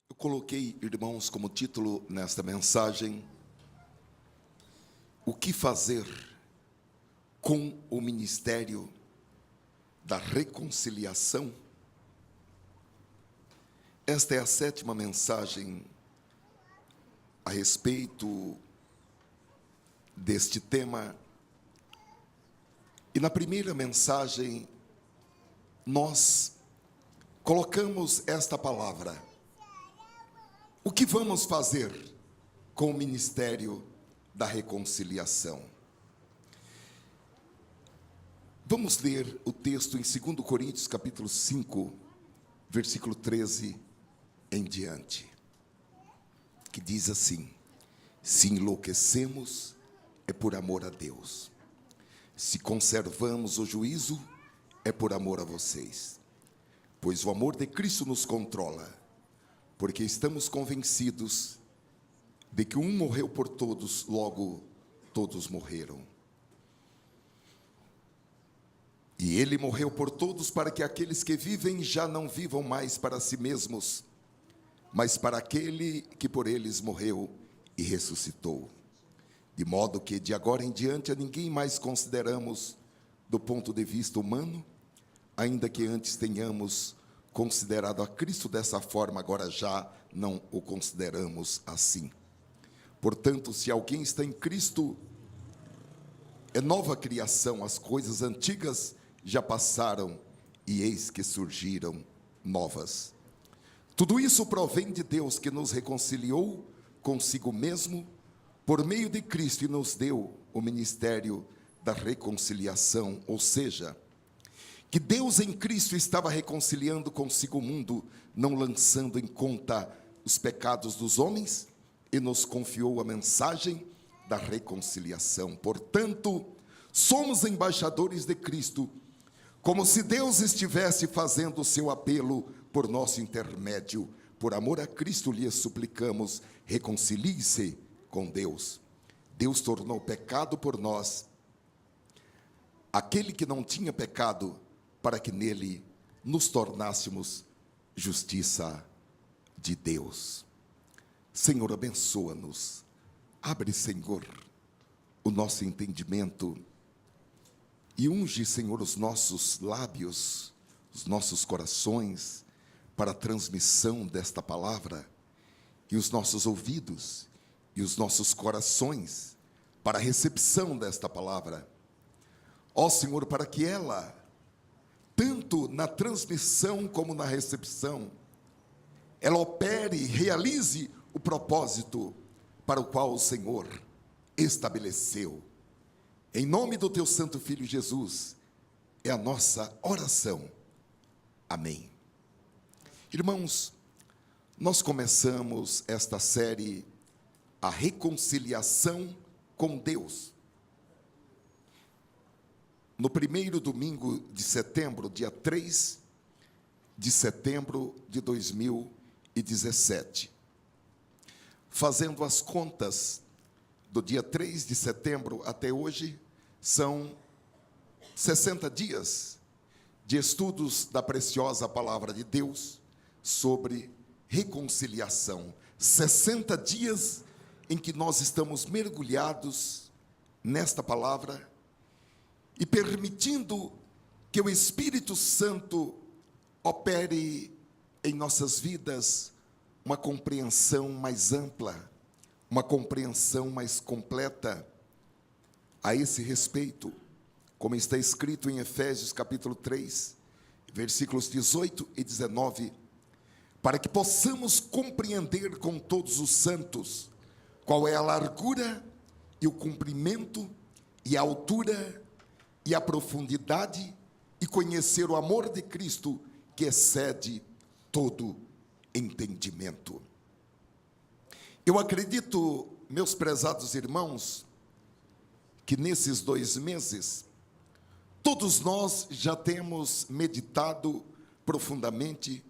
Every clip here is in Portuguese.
Eu coloquei, irmãos, como título nesta mensagem: o que fazer com o ministério da reconciliação? Esta é a 7ª mensagem a respeito deste tema. E na primeira mensagem, nós colocamos esta palavra: o que vamos fazer com o ministério da reconciliação? Vamos ler o texto em 2 Coríntios, capítulo 5, versículo 13 em diante, que diz assim: se enlouquecemos, é por amor a Deus. Se conservamos o juízo, é por amor a vocês. Pois o amor de Cristo nos controla, porque estamos convencidos de que um morreu por todos, logo todos morreram. E ele morreu por todos, para que aqueles que vivem já não vivam mais para si mesmos, mas para aquele que por eles morreu e ressuscitou. De modo que de agora em diante a ninguém mais consideramos do ponto de vista humano, ainda que antes tenhamos considerado a Cristo dessa forma, agora já não o consideramos assim. Portanto, se alguém está em Cristo, é nova criação, as coisas antigas já passaram e eis que surgiram novas. Tudo isso provém de Deus, que nos reconciliou consigo mesmo por meio de Cristo e nos deu o ministério da reconciliação, ou seja, que Deus em Cristo estava reconciliando consigo o mundo, não lançando em conta os pecados dos homens, e nos confiou a mensagem da reconciliação. Portanto, somos embaixadores de Cristo, como se Deus estivesse fazendo o seu apelo por nosso intermédio. Por amor a Cristo lhes suplicamos, reconcilie-se com Deus. Deus tornou pecado por nós aquele que não tinha pecado, para que nele nos tornássemos justiça de Deus. Senhor, abençoa-nos. Abre, Senhor, o nosso entendimento e unge, Senhor, os nossos lábios, os nossos corações para a transmissão desta palavra, e os nossos ouvidos e os nossos corações para a recepção desta palavra. Ó Senhor, para que ela, tanto na transmissão como na recepção, ela opere e realize o propósito para o qual o Senhor estabeleceu. Em nome do teu santo Filho Jesus, é a nossa oração. Amém. Irmãos, nós começamos esta série, a reconciliação com Deus, no primeiro domingo de setembro, dia 3 de setembro de 2017. Fazendo as contas, do dia 3 de setembro até hoje, são 60 dias de estudos da preciosa palavra de Deus sobre reconciliação. 60 dias em que nós estamos mergulhados nesta palavra e permitindo que o Espírito Santo opere em nossas vidas uma compreensão mais ampla, uma compreensão mais completa. A esse respeito, como está escrito em Efésios capítulo 3, versículos 18 e 19, para que possamos compreender com todos os santos qual é a largura e o comprimento e a altura e a profundidade, e conhecer o amor de Cristo, que excede todo entendimento. Eu acredito, meus prezados irmãos, que nesses 2 meses, todos nós já temos meditado profundamente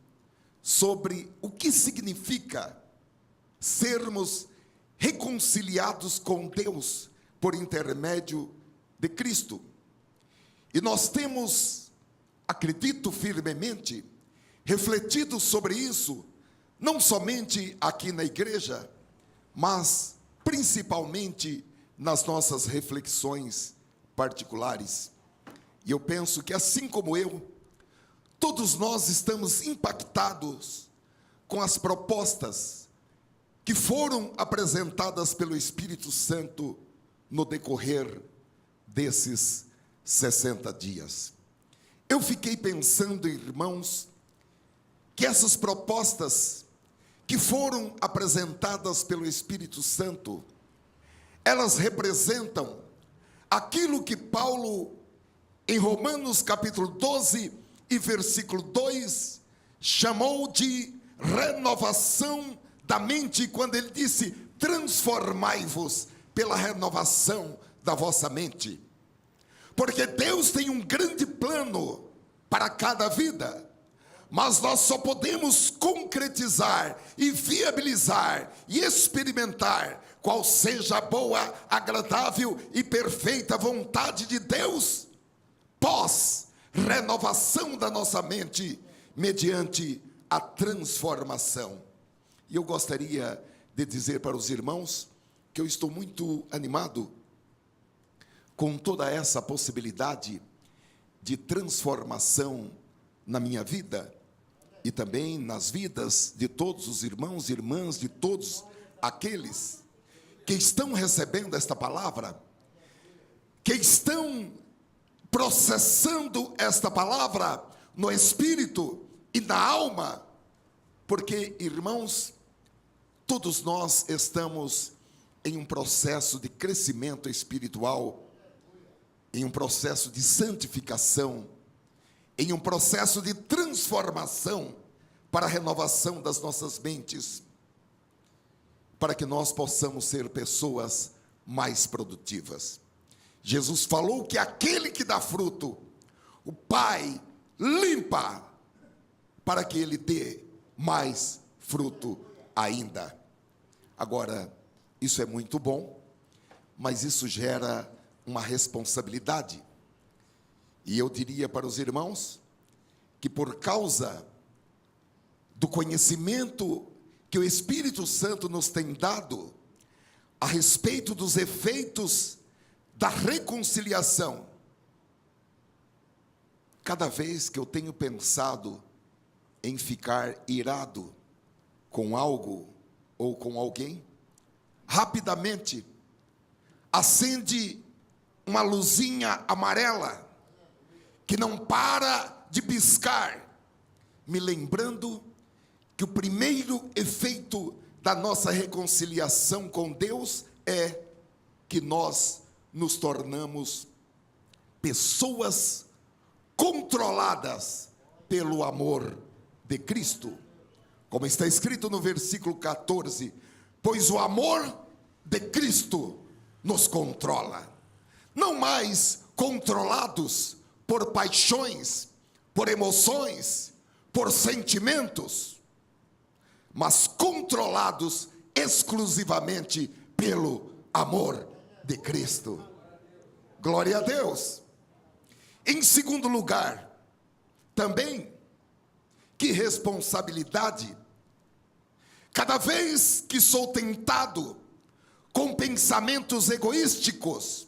sobre o que significa sermos reconciliados com Deus por intermédio de Cristo. E nós temos, acredito firmemente, refletido sobre isso não somente aqui na igreja, mas principalmente nas nossas reflexões particulares. E eu penso que, assim como eu, todos nós estamos impactados com as propostas que foram apresentadas pelo Espírito Santo no decorrer desses 60 dias. Eu fiquei pensando, irmãos, que essas propostas que foram apresentadas pelo Espírito Santo, elas representam aquilo que Paulo, em Romanos capítulo 12 e versículo 2, chamou de renovação da mente, quando ele disse: transformai-vos pela renovação da vossa mente. Porque Deus tem um grande plano para cada vida, mas nós só podemos concretizar e viabilizar e experimentar qual seja a boa, agradável e perfeita vontade de Deus pós renovação da nossa mente mediante a transformação. E eu gostaria de dizer para os irmãos que eu estou muito animado com toda essa possibilidade de transformação na minha vida e também nas vidas de todos os irmãos e irmãs, de todos aqueles que estão recebendo esta palavra, que estão processando esta palavra no espírito e na alma, porque, irmãos, todos nós estamos em um processo de crescimento espiritual, em um processo de santificação, em um processo de transformação para a renovação das nossas mentes, para que nós possamos ser pessoas mais produtivas. Jesus falou que aquele que dá fruto, o Pai limpa para que ele dê mais fruto ainda. Agora, isso é muito bom, mas isso gera uma responsabilidade. E eu diria para os irmãos que, por causa do conhecimento que o Espírito Santo nos tem dado a respeito dos efeitos da reconciliação, cada vez que eu tenho pensado em ficar irado com algo ou com alguém, rapidamente acende uma luzinha amarela que não para de piscar, me lembrando que o primeiro efeito da nossa reconciliação com Deus é que nós nos tornamos pessoas controladas pelo amor de Cristo. Como está escrito no versículo 14, pois o amor de Cristo nos controla. Não mais controlados por paixões, por emoções, por sentimentos, mas controlados exclusivamente pelo amor de Cristo. Glória a Deus. Em segundo lugar, também, que responsabilidade, cada vez que sou tentado com pensamentos egoísticos,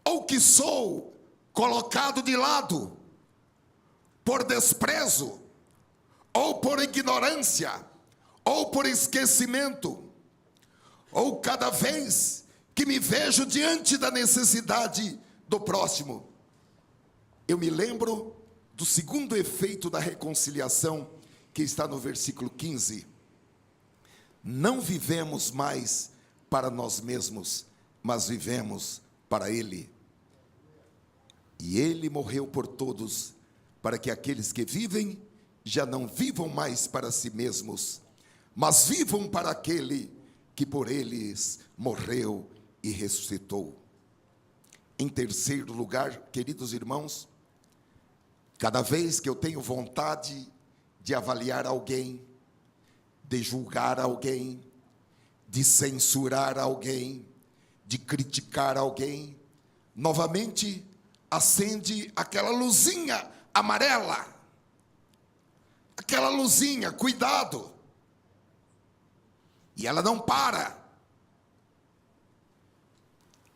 ou que sou colocado de lado por desprezo, ou por ignorância, ou por esquecimento, ou cada vez que me vejo diante da necessidade do próximo, eu me lembro do segundo efeito da reconciliação, que está no versículo 15. Não vivemos mais para nós mesmos, mas vivemos para Ele. E Ele morreu por todos, para que aqueles que vivem já não vivam mais para si mesmos, mas vivam para aquele que por eles morreu e ressuscitou. Em terceiro lugar, queridos irmãos, cada vez que eu tenho vontade de avaliar alguém, de julgar alguém, de censurar alguém, de criticar alguém, novamente acende aquela luzinha amarela, aquela luzinha, cuidado, E ela não para.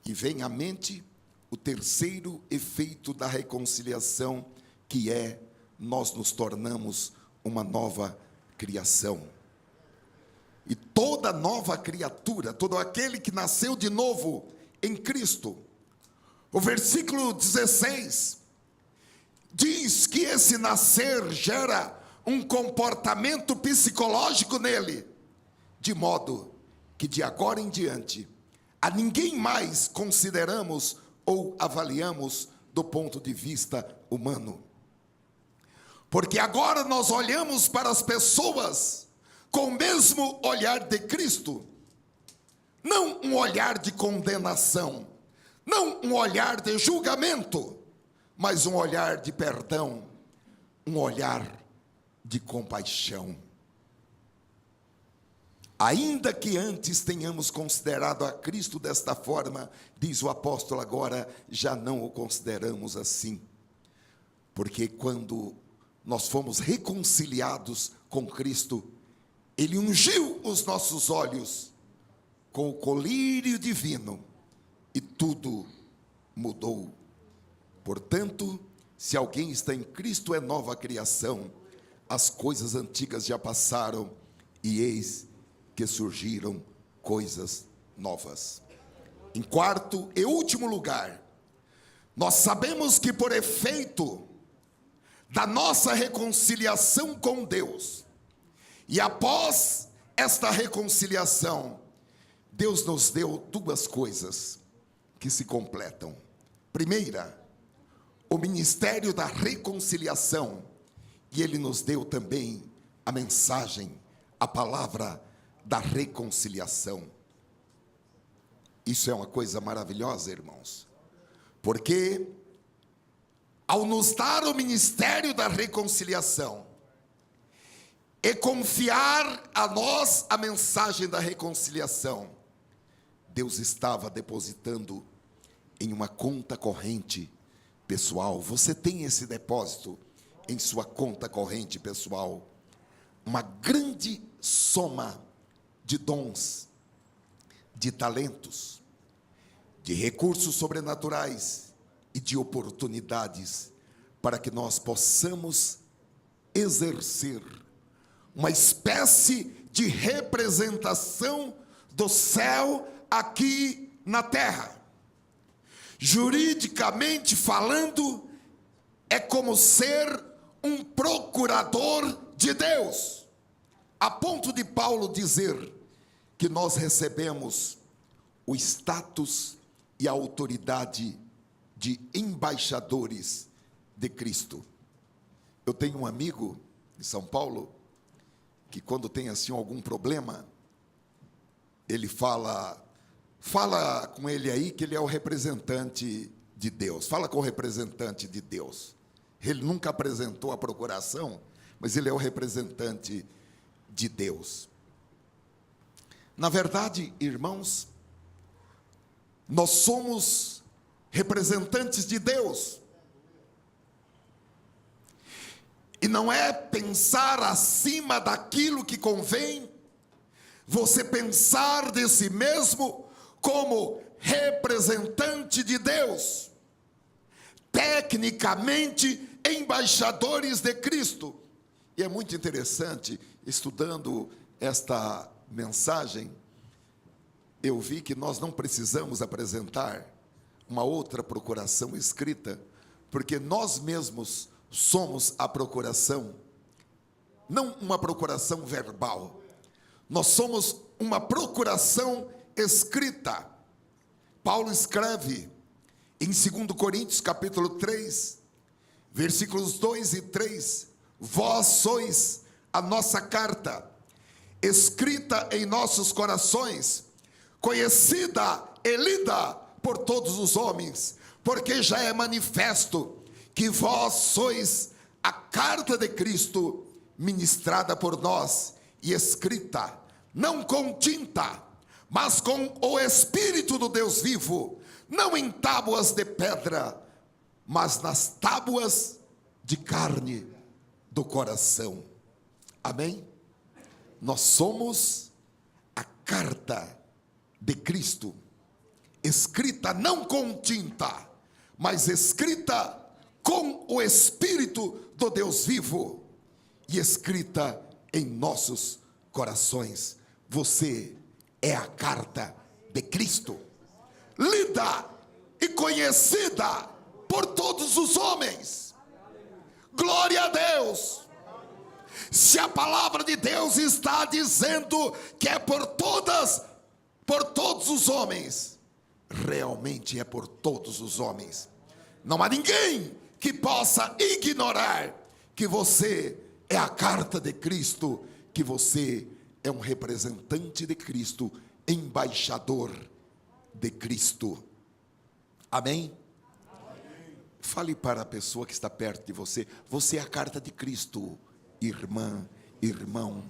E vem à mente o terceiro efeito da reconciliação, que é: nós nos tornamos uma nova criação. E toda nova criatura, todo aquele que nasceu de novo em Cristo, o versículo 16 diz que esse nascer gera um comportamento psicológico nele, de modo que de agora em diante a ninguém mais consideramos ou avaliamos do ponto de vista humano. Porque agora nós olhamos para as pessoas com o mesmo olhar de Cristo. Não um olhar de condenação, não um olhar de julgamento, mas um olhar de perdão, um olhar de compaixão. Ainda que antes tenhamos considerado a Cristo desta forma, diz o apóstolo, agora já não o consideramos assim. Porque quando nós fomos reconciliados com Cristo, Ele ungiu os nossos olhos com o colírio divino e tudo mudou. Portanto, se alguém está em Cristo, é nova criação. As coisas antigas já passaram e eis que surgiram coisas novas. Em quarto e último lugar, nós sabemos que por efeito da nossa reconciliação com Deus, e após esta reconciliação, Deus nos deu duas coisas que se completam. Primeira, o ministério da reconciliação, e Ele nos deu também a mensagem, a palavra da reconciliação. Isso é uma coisa maravilhosa, irmãos, porque ao nos dar o ministério da reconciliação e confiar a nós a mensagem da reconciliação, Deus estava depositando em uma conta corrente pessoal. Você tem esse depósito em sua conta corrente pessoal, uma grande soma de dons, de talentos, de recursos sobrenaturais e de oportunidades para que nós possamos exercer uma espécie de representação do céu aqui na terra. Juridicamente falando, é como ser um procurador de Deus, a ponto de Paulo dizer que nós recebemos o status e a autoridade de embaixadores de Cristo. Eu tenho um amigo em São Paulo que, quando tem assim algum problema, ele fala com ele aí que ele é o representante de Deus. Fala com o representante de Deus. Ele nunca apresentou a procuração, mas ele é o representante de Deus. Na verdade, irmãos, nós somos representantes de Deus. E não é pensar acima daquilo que convém, você pensar de si mesmo como representante de Deus, tecnicamente embaixadores de Cristo. E é muito interessante, estudando esta mensagem, eu vi que nós não precisamos apresentar uma outra procuração escrita, porque nós mesmos somos a procuração, não uma procuração verbal, nós somos uma procuração escrita. Paulo escreve em 2 Coríntios capítulo 3, versículos 2 e 3, vós sois a nossa carta, escrita em nossos corações, conhecida e lida por todos os homens, porque já é manifesto que vós sois a carta de Cristo, ministrada por nós e escrita, não com tinta, mas com o Espírito do Deus vivo, não em tábuas de pedra, mas nas tábuas de carne do coração. Amém? Nós somos a carta de Cristo, escrita não com tinta, mas escrita com o Espírito do Deus vivo e escrita em nossos corações. Você é a carta de Cristo, lida e conhecida por todos os homens. Glória a Deus. Se a palavra de Deus está dizendo que é por todos os homens, realmente é por todos os homens. Não há ninguém que possa ignorar que você é a carta de Cristo, que você é um representante de Cristo, embaixador de Cristo. Amém? Fale para a pessoa que está perto de você: você é a carta de Cristo, irmã, irmão.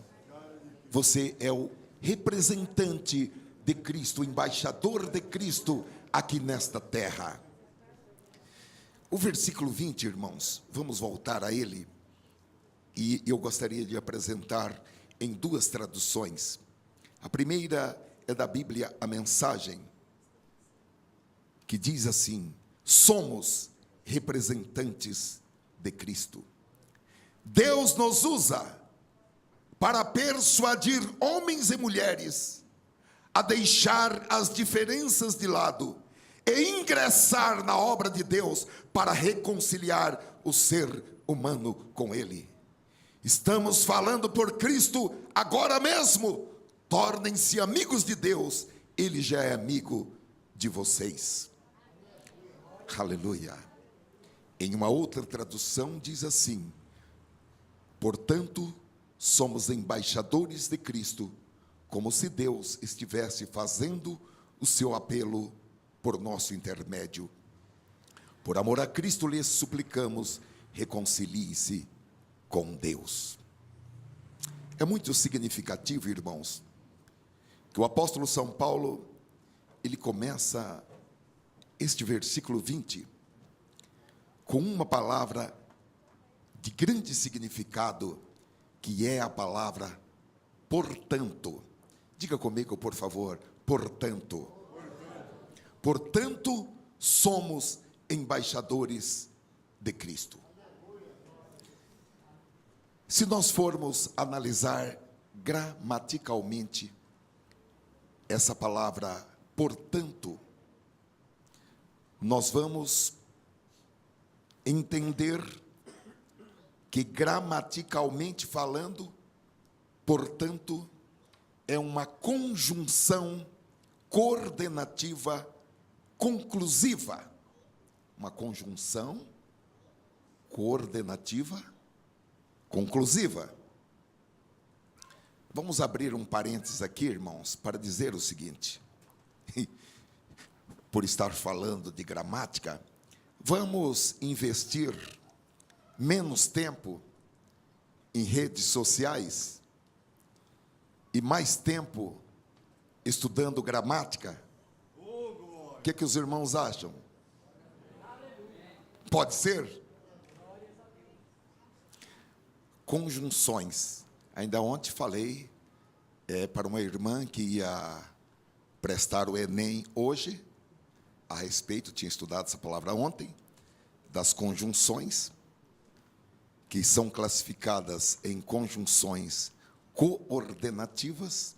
Você é o representante de Cristo, o embaixador de Cristo aqui nesta terra. O versículo 20, irmãos, vamos voltar a ele. E eu gostaria de apresentar em duas traduções. A primeira é da Bíblia, a Mensagem, que diz assim: somos representantes de Cristo. Deus nos usa para persuadir homens e mulheres a deixar as diferenças de lado e ingressar na obra de Deus para reconciliar o ser humano com Ele. Estamos falando por Cristo agora mesmo. Tornem-se amigos de Deus, Ele já é amigo de vocês. Aleluia. Em uma outra tradução diz assim: portanto, somos embaixadores de Cristo, como se Deus estivesse fazendo o seu apelo por nosso intermédio. Por amor a Cristo lhes suplicamos, reconcilie-se com Deus. É muito significativo, irmãos, que o apóstolo São Paulo, ele começa este versículo 20 com uma palavra de grande significado, que é a palavra portanto. Diga comigo, por favor, portanto. Portanto, somos embaixadores de Cristo. Se nós formos analisar gramaticalmente essa palavra portanto, nós vamos entender que, gramaticalmente falando, portanto, é uma conjunção coordenativa conclusiva. Uma conjunção coordenativa conclusiva. Vamos abrir um parênteses aqui, irmãos, para dizer o seguinte: por estar falando de gramática, vamos investir menos tempo em redes sociais e mais tempo estudando gramática? O que os irmãos acham? Pode ser? Conjunções. Ainda ontem falei para uma irmã que ia prestar o Enem hoje, a respeito, tinha estudado essa palavra ontem, das conjunções, que são classificadas em conjunções coordenativas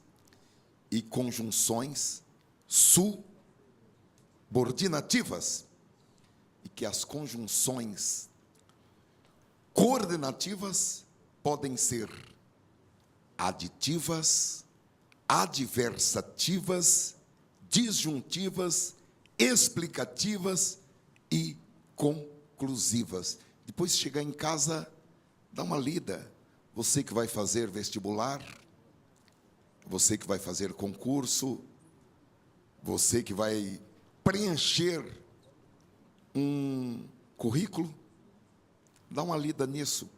e conjunções subordinativas, e que as conjunções coordenativas podem ser aditivas, adversativas, disjuntivas, explicativas e conclusivas. Depois de chegar em casa, dá uma lida. Você que vai fazer vestibular, você que vai fazer concurso, você que vai preencher um currículo, dá uma lida nisso,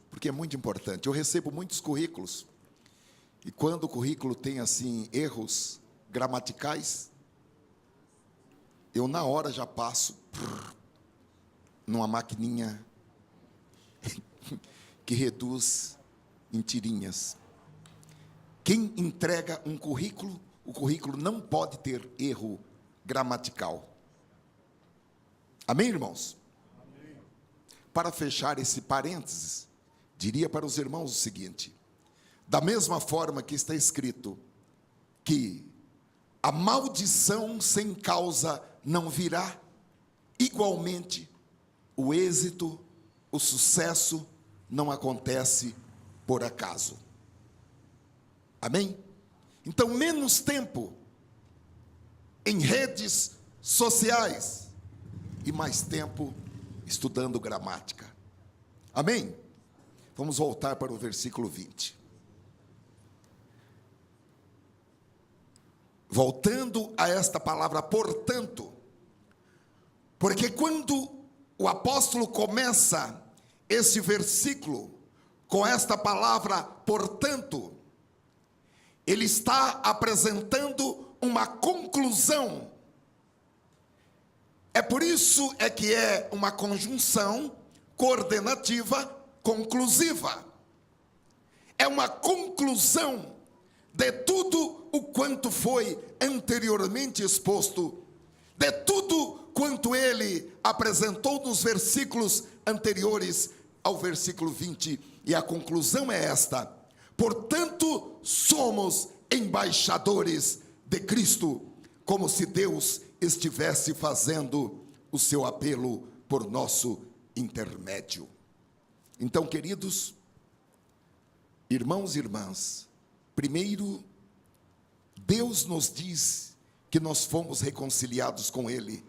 porque é muito importante. Eu recebo muitos currículos, e quando o currículo tem assim erros gramaticais, eu na hora já passo numa maquininha que reduz em tirinhas. Quem entrega um currículo o currículo não pode ter erro gramatical. Amém, irmãos? Amém. Para fechar esse parênteses, diria para os irmãos o seguinte: da mesma forma que está escrito que a maldição sem causa não virá, igualmente o êxito, o sucesso não acontece por acaso. Amém? Então, menos tempo em redes sociais e mais tempo estudando gramática. Amém? Vamos voltar para o versículo 20. Voltando a esta palavra, portanto, porque quando o apóstolo começa esse versículo com esta palavra, portanto, ele está apresentando uma conclusão. É por isso que é uma conjunção coordenativa conclusiva. É uma conclusão de tudo o quanto foi anteriormente exposto, de tudo quanto ele apresentou nos versículos anteriores ao versículo 20. E a conclusão é esta: portanto, somos embaixadores de Cristo, como se Deus estivesse fazendo o seu apelo por nosso intermédio. Então, queridos irmãos e irmãs, primeiro, Deus nos diz que nós fomos reconciliados com Ele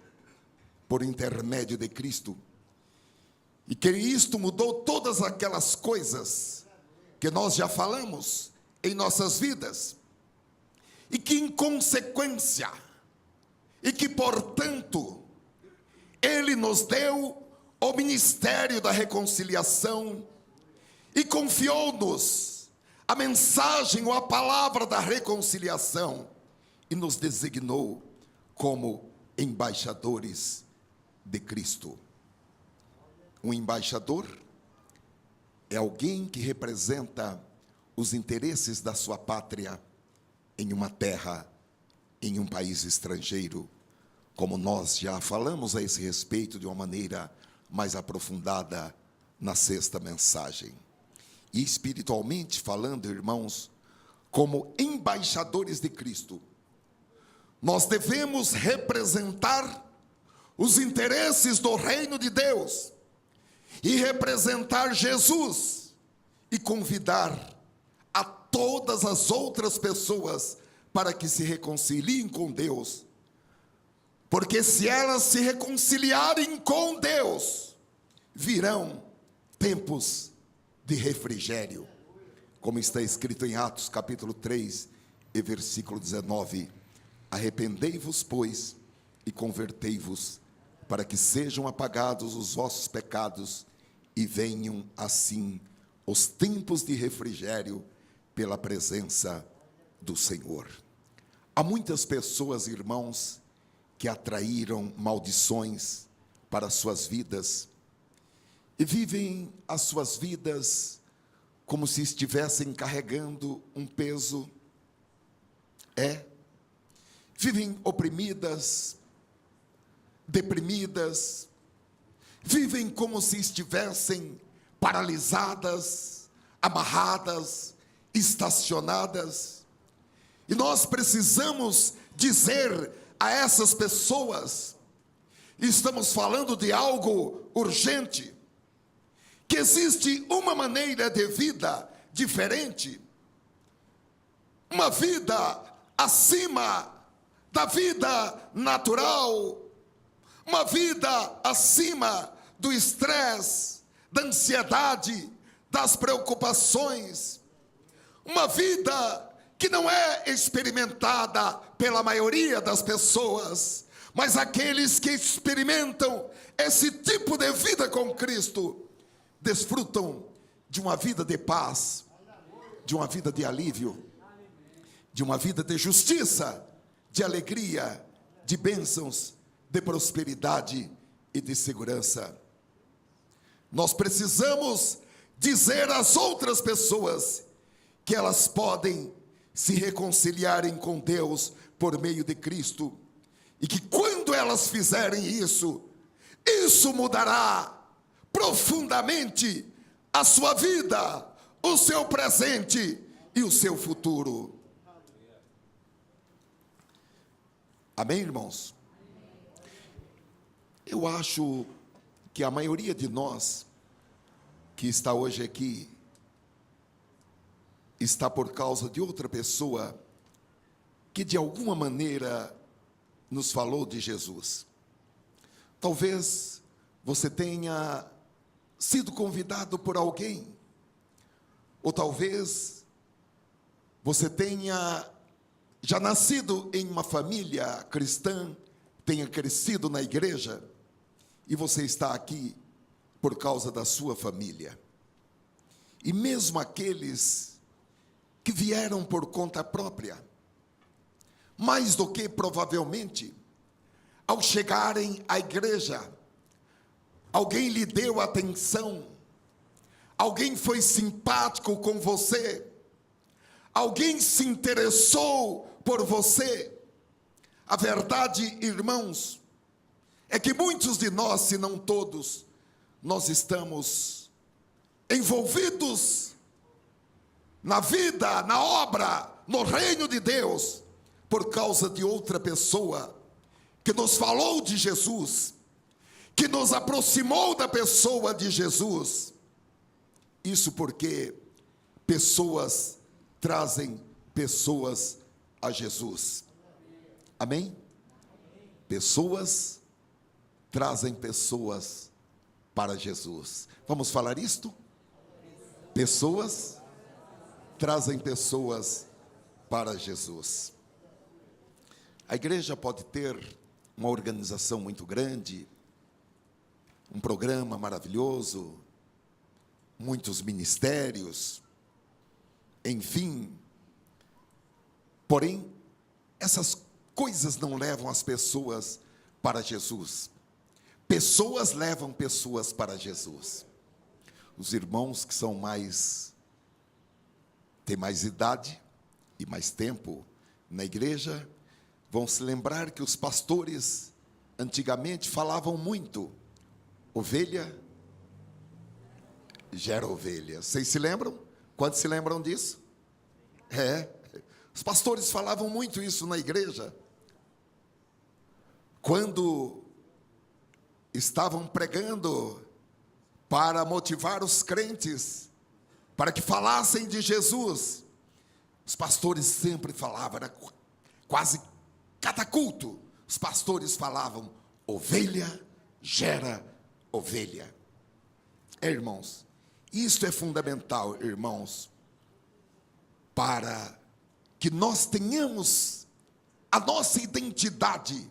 por intermédio de Cristo, e que isto mudou todas aquelas coisas que nós já falamos em nossas vidas, e que em consequência, e que portanto, Ele nos deu o ministério da reconciliação, e confiou-nos a mensagem ou a palavra da reconciliação, e nos designou como embaixadores de Cristo. Um embaixador é alguém que representa os interesses da sua pátria em uma terra, em um país estrangeiro, como nós já falamos a esse respeito de uma maneira mais aprofundada na sexta mensagem. E espiritualmente falando, irmãos, como embaixadores de Cristo, nós devemos representar os interesses do reino de Deus, e representar Jesus, e convidar a todas as outras pessoas para que se reconciliem com Deus, porque se elas se reconciliarem com Deus, virão tempos de refrigério, como está escrito em Atos capítulo 3 e versículo 19, arrependei-vos, pois, e convertei-vos, para que sejam apagados os vossos pecados, e venham assim os tempos de refrigério pela presença do Senhor. Há muitas pessoas, irmãos, que atraíram maldições para suas vidas, e vivem as suas vidas como se estivessem carregando um peso. Vivem oprimidas, deprimidas, vivem como se estivessem paralisadas, amarradas, estacionadas. E nós precisamos dizer a essas pessoas, estamos falando de algo urgente, que existe uma maneira de vida diferente, uma vida acima da vida natural, uma vida acima do estresse, da ansiedade, das preocupações, uma vida que não é experimentada pela maioria das pessoas, mas aqueles que experimentam esse tipo de vida com Cristo, desfrutam de uma vida de paz, de uma vida de alívio, de uma vida de justiça, de alegria, de bênçãos, de prosperidade e de segurança. Nós precisamos dizer às outras pessoas que elas podem se reconciliarem com Deus por meio de Cristo, e que quando elas fizerem isso, isso mudará profundamente a sua vida, o seu presente e o seu futuro. Amém, irmãos? Eu acho que a maioria de nós que está hoje aqui está por causa de outra pessoa que de alguma maneira nos falou de Jesus. Talvez você tenha sido convidado por alguém, ou talvez você tenha já nascido em uma família cristã, tenha crescido na igreja, e você está aqui por causa da sua família. E mesmo aqueles que vieram por conta própria, mais do que provavelmente, ao chegarem à igreja, alguém lhe deu atenção, alguém foi simpático com você, alguém se interessou por você. A verdade, irmãos, é que muitos de nós, se não todos, nós estamos envolvidos na vida, na obra, no reino de Deus, por causa de outra pessoa que nos falou de Jesus, que nos aproximou da pessoa de Jesus. Isso porque pessoas trazem pessoas a Jesus. Amém? Pessoas trazem pessoas para Jesus. Vamos falar isto? Pessoas trazem pessoas para Jesus. A igreja pode ter uma organização muito grande, um programa maravilhoso, muitos ministérios, enfim. Porém, essas coisas não levam as pessoas para Jesus. Pessoas levam pessoas para Jesus. Os irmãos que são têm mais idade e mais tempo na igreja, vão se lembrar que os pastores antigamente falavam muito: ovelha gera ovelha. Vocês se lembram? Quantos se lembram disso? Os pastores falavam muito isso na igreja. Quando estavam pregando para motivar os crentes, para que falassem de Jesus, os pastores sempre falavam, era quase cada culto, os pastores falavam: ovelha gera ovelha. Irmãos, isto é fundamental, irmãos, para que nós tenhamos a nossa identidade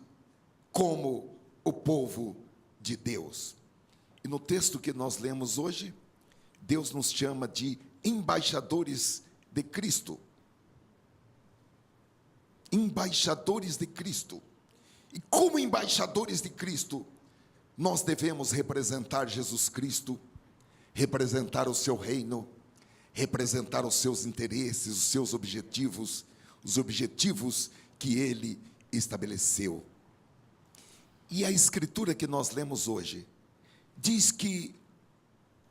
como o povo de Deus. E no texto que nós lemos hoje, Deus nos chama de embaixadores de Cristo. Embaixadores de Cristo. E como embaixadores de Cristo, nós devemos representar Jesus Cristo, representar o seu reino, representar os seus interesses, os seus objetivos, os objetivos que ele estabeleceu. E a escritura que nós lemos hoje diz que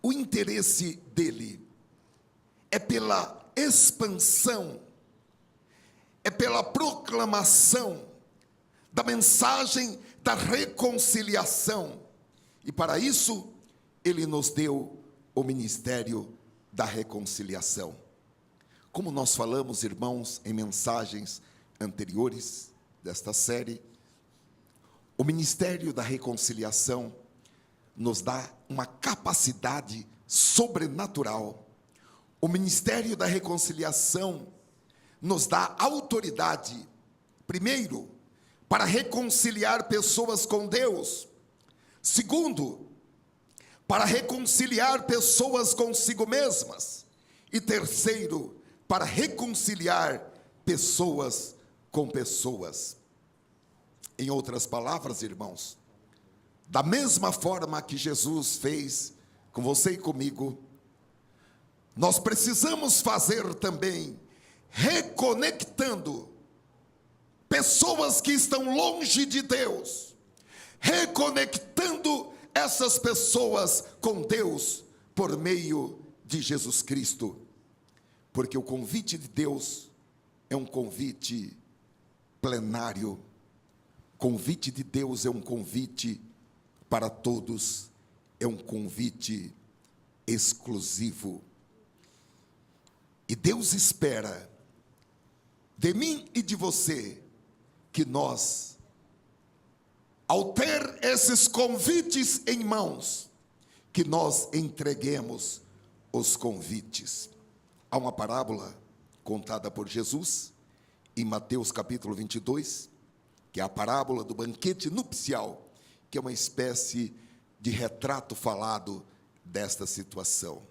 o interesse dele é pela expansão, é pela proclamação da mensagem da reconciliação. E para isso, ele nos deu o ministério da reconciliação. Como nós falamos, irmãos, em mensagens anteriores desta série, o ministério da reconciliação nos dá uma capacidade sobrenatural. O ministério da reconciliação nos dá autoridade, primeiro, para reconciliar pessoas com Deus. Segundo, para reconciliar pessoas consigo mesmas. E terceiro, para reconciliar pessoas com pessoas. Em outras palavras, irmãos, da mesma forma que Jesus fez com você e comigo, nós precisamos fazer também reconectando pessoas que estão longe de Deus, reconectando essas pessoas com Deus por meio de Jesus Cristo. Porque o convite de Deus é um convite plenário. O convite de Deus é um convite para todos, é um convite exclusivo. E Deus espera de mim e de você que nós, ao ter esses convites em mãos, que nós entreguemos os convites. Há uma parábola contada por Jesus em Mateus capítulo 22, que é a parábola do banquete nupcial, que é uma espécie de retrato falado desta situação.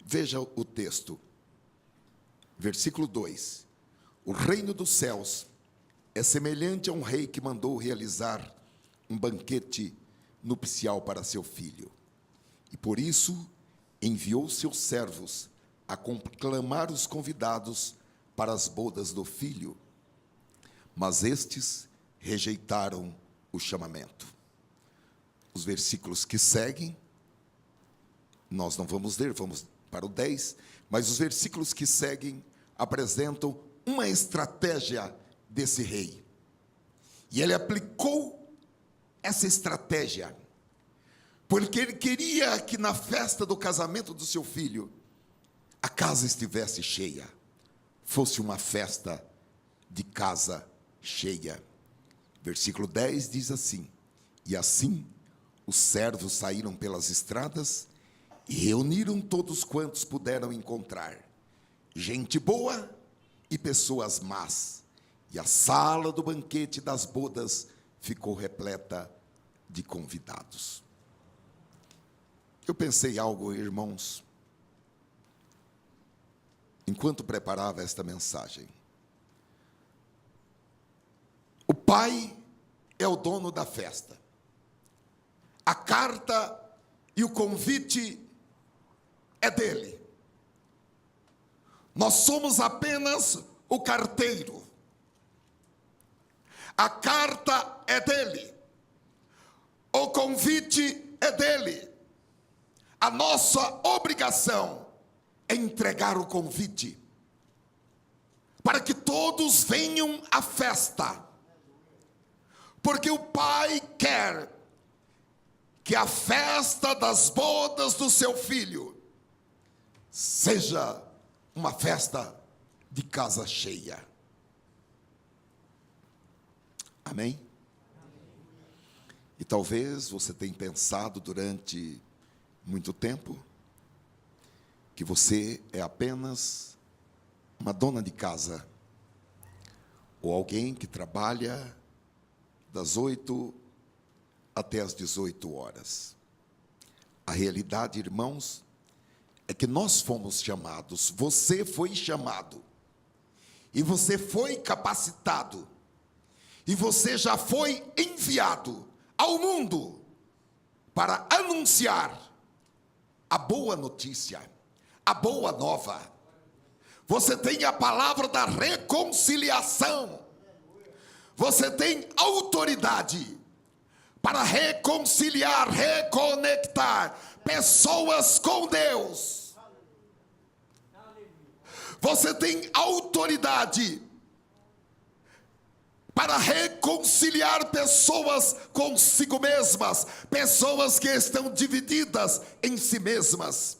Veja o texto, versículo 2: o reino dos céus é semelhante a um rei que mandou realizar um banquete nupcial para seu filho, e por isso enviou seus servos a conclamar os convidados para as bodas do filho, mas estes rejeitaram o chamamento. Os versículos que seguem, nós não vamos ler, vamos para o 10, mas os versículos que seguem apresentam uma estratégia desse rei. E ele aplicou essa estratégia, porque ele queria que na festa do casamento do seu filho, a casa estivesse cheia, fosse uma festa de casa cheia. Versículo 10 diz assim: e assim os servos saíram pelas estradas e reuniram todos quantos puderam encontrar, gente boa e pessoas más, e a sala do banquete das bodas ficou repleta de convidados. Eu pensei algo, irmãos, enquanto preparava esta mensagem. O pai é o dono da festa. A carta e o convite é dele. Nós somos apenas o carteiro. A carta é dele. O convite é dele. A nossa obrigação é entregar o convite para que todos venham à festa. Porque o pai quer que a festa das bodas do seu filho seja uma festa de casa cheia. Amém? E talvez você tenha pensado durante muito tempo que você é apenas uma dona de casa, ou alguém que trabalha das 8 até as 18 horas. A realidade, irmãos, é que nós fomos chamados, você foi chamado, e você foi capacitado, e você já foi enviado ao mundo para anunciar a boa notícia, a boa nova. Você tem a palavra da reconciliação. Você tem autoridade para reconciliar, reconectar pessoas com Deus. Você tem autoridade para reconciliar pessoas consigo mesmas, pessoas que estão divididas em si mesmas,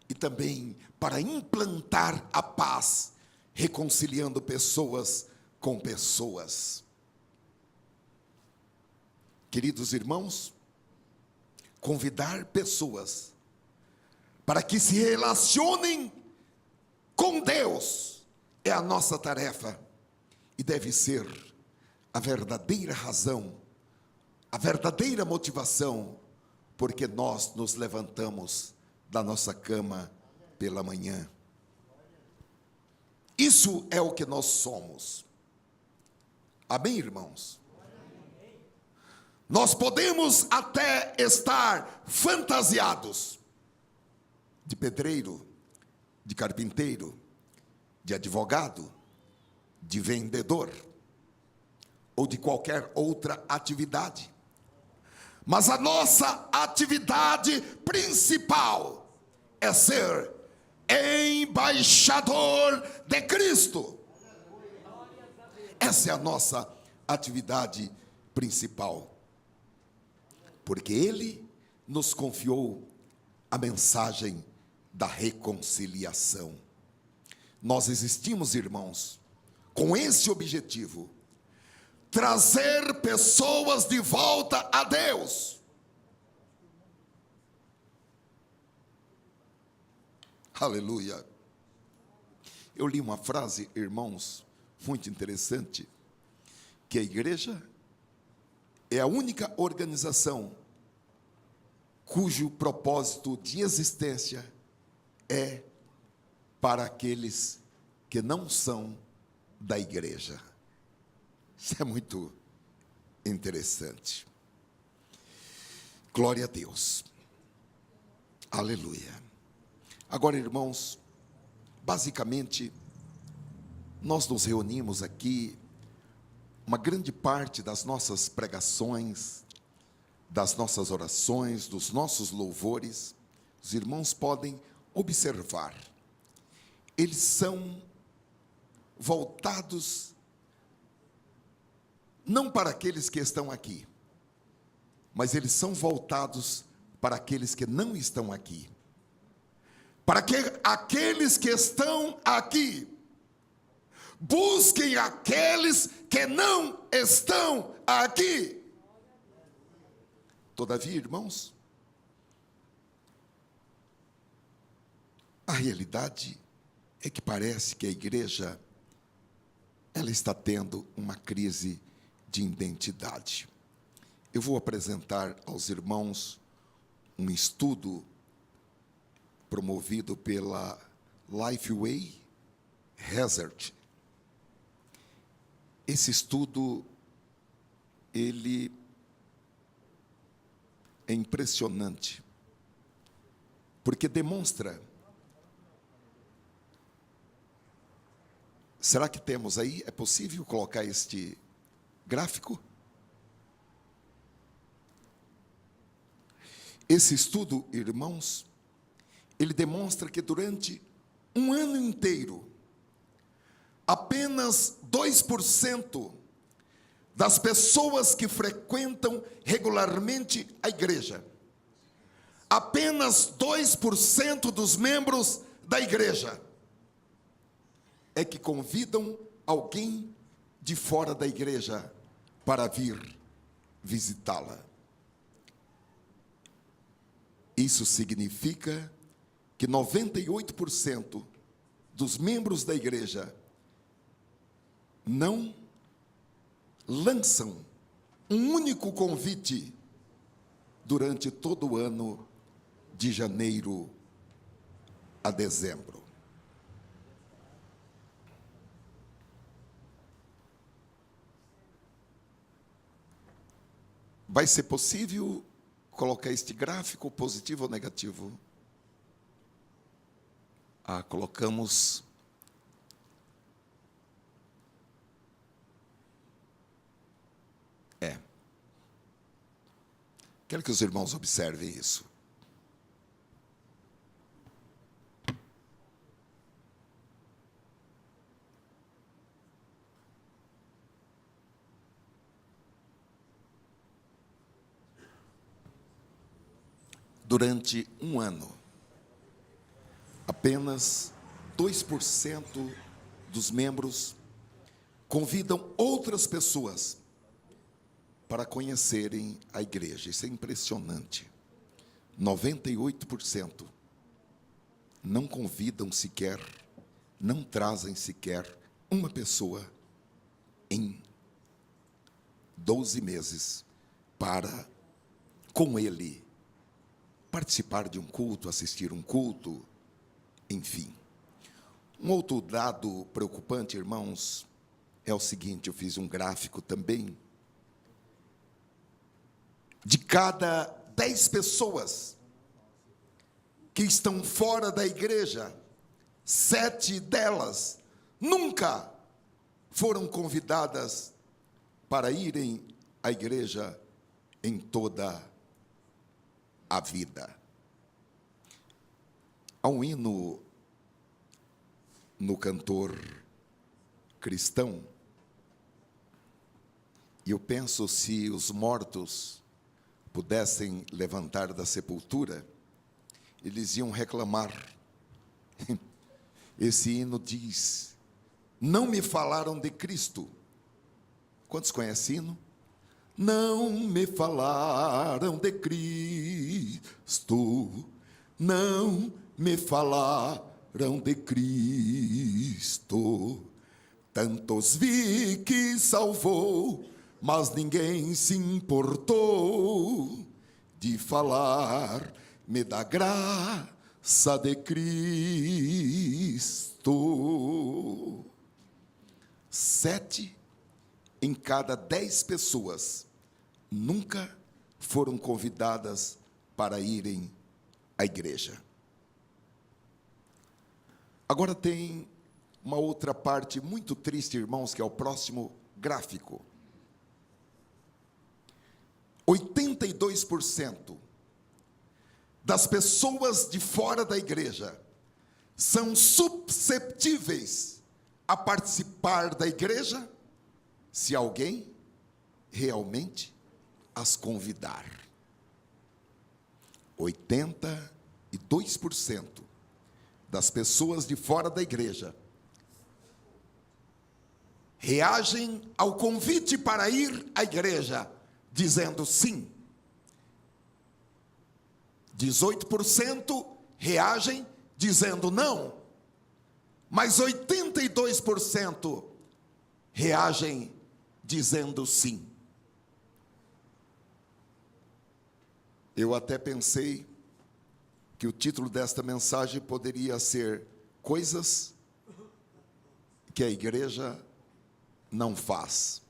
e também para implantar a paz, reconciliando pessoas com pessoas. Queridos irmãos, convidar pessoas para que se relacionem com Deus é a nossa tarefa, e deve ser a verdadeira razão, a verdadeira motivação, porque nós nos levantamos da nossa cama pela manhã. Isso é o que nós somos. Amém, irmãos? Nós podemos até estar fantasiados de pedreiro, de carpinteiro, de advogado, de vendedor ou de qualquer outra atividade. Mas a nossa atividade principal é ser embaixador de Cristo. Essa é a nossa atividade principal. Porque Ele nos confiou a mensagem da reconciliação. Nós existimos, irmãos, com esse objetivo: trazer pessoas de volta a Deus. Aleluia. Eu li uma frase, irmãos, muito interessante, que a igreja é a única organização cujo propósito de existência é para aqueles que não são da igreja. Isso é muito interessante. Glória a Deus. Aleluia. Agora, irmãos, basicamente, nós nos reunimos aqui, uma grande parte das nossas pregações, das nossas orações, dos nossos louvores, os irmãos podem observar, eles são voltados não para aqueles que estão aqui, mas eles são voltados para aqueles que não estão aqui. Para que aqueles que estão aqui busquem aqueles que não estão aqui. Todavia, irmãos, a realidade é que parece que a igreja, ela está tendo uma crise de identidade. Eu vou apresentar aos irmãos um estudo promovido pela Lifeway Research. Esse estudo, ele é impressionante, porque demonstra. Será que temos aí? É possível colocar este gráfico? Esse estudo, irmãos, ele demonstra que durante um ano inteiro, apenas 2% das pessoas que frequentam regularmente a igreja, apenas 2% dos membros da igreja é que convidam alguém de fora da igreja para vir visitá-la. Isso significa que 98% dos membros da igreja não lançam um único convite durante todo o ano de janeiro a dezembro. Vai ser possível colocar este gráfico positivo ou negativo? Colocamos. Quero que os irmãos observem isso. Durante um ano, apenas 2% dos membros convidam outras pessoas para conhecerem a igreja. Isso é impressionante. 98% não convidam sequer, não trazem sequer uma pessoa em 12 meses para, com ele, participar de um culto, assistir um culto, enfim. Um outro dado preocupante, irmãos, é o seguinte: eu fiz um gráfico também. De cada 10 pessoas que estão fora da igreja, 7 delas nunca foram convidadas para irem à igreja em toda a vida. Há um hino no cantor cristão, e eu penso, se os mortos pudessem levantar da sepultura, eles iam reclamar. Esse hino diz: não me falaram de Cristo. Quantos conhecem hino? Não me falaram de Cristo, não me falaram de Cristo. Tantos vi que salvou, mas ninguém se importou de falar-me da graça de Cristo. 7 em cada 10 pessoas nunca foram convidadas para irem à igreja. Agora tem uma outra parte muito triste, irmãos, que é o próximo gráfico. 82% das pessoas de fora da igreja são susceptíveis a participar da igreja se alguém realmente as convidar. 82% das pessoas de fora da igreja reagem ao convite para ir à igreja dizendo sim. 18% reagem dizendo não. Mas 82% reagem dizendo sim. Eu até pensei que o título desta mensagem poderia ser Coisas que a igreja não faz.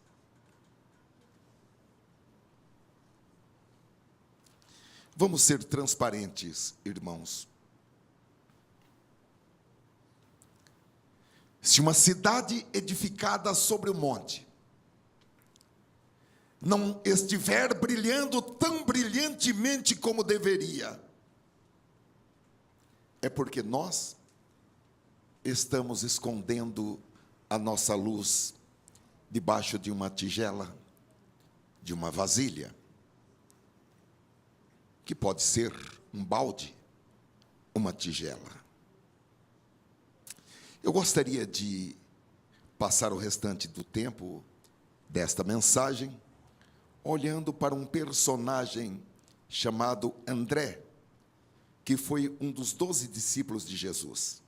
Vamos ser transparentes, irmãos. Se uma cidade edificada sobre o monte não estiver brilhando tão brilhantemente como deveria, é porque nós estamos escondendo a nossa luz debaixo de uma tigela, de uma vasilha, que pode ser um balde, uma tigela. Eu gostaria de passar o restante do tempo desta mensagem olhando para um personagem chamado André, que foi um dos 12 discípulos de Jesus.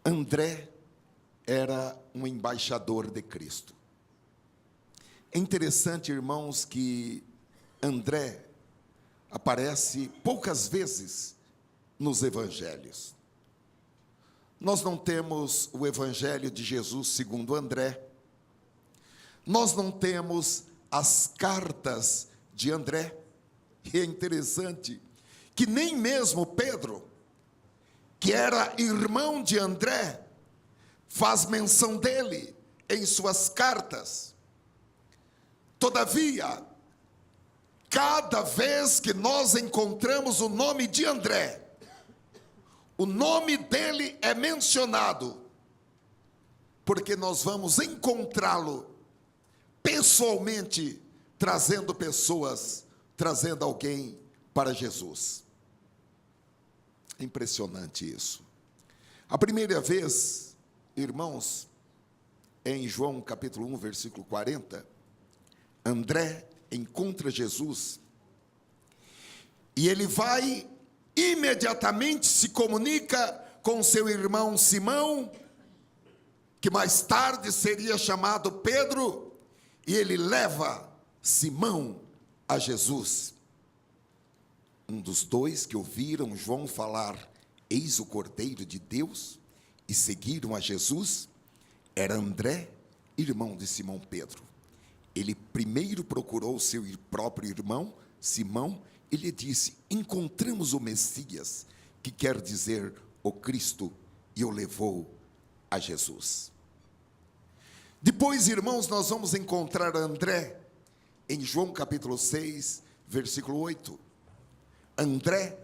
André era um embaixador de Cristo. É interessante, irmãos, que André aparece poucas vezes nos evangelhos. Nós não temos o evangelho de Jesus segundo André. Nós não temos as cartas de André. E é interessante que nem mesmo Pedro, que era irmão de André, faz menção dele em suas cartas. Todavia, cada vez que nós encontramos o nome de André, o nome dele é mencionado, porque nós vamos encontrá-lo pessoalmente, trazendo pessoas, trazendo alguém para Jesus. É impressionante isso. A primeira vez, irmãos, é em João capítulo 1, versículo 40, André encontra Jesus, e ele vai imediatamente se comunica com seu irmão Simão, que mais tarde seria chamado Pedro, e ele leva Simão a Jesus. Um dos dois que ouviram João falar, eis o Cordeiro de Deus, e seguiram a Jesus, era André, irmão de Simão Pedro. Ele primeiro procurou seu próprio irmão, Simão, e lhe disse: encontramos o Messias, que quer dizer o Cristo, e o levou a Jesus. Depois, irmãos, nós vamos encontrar André em João capítulo 6, versículo 8. André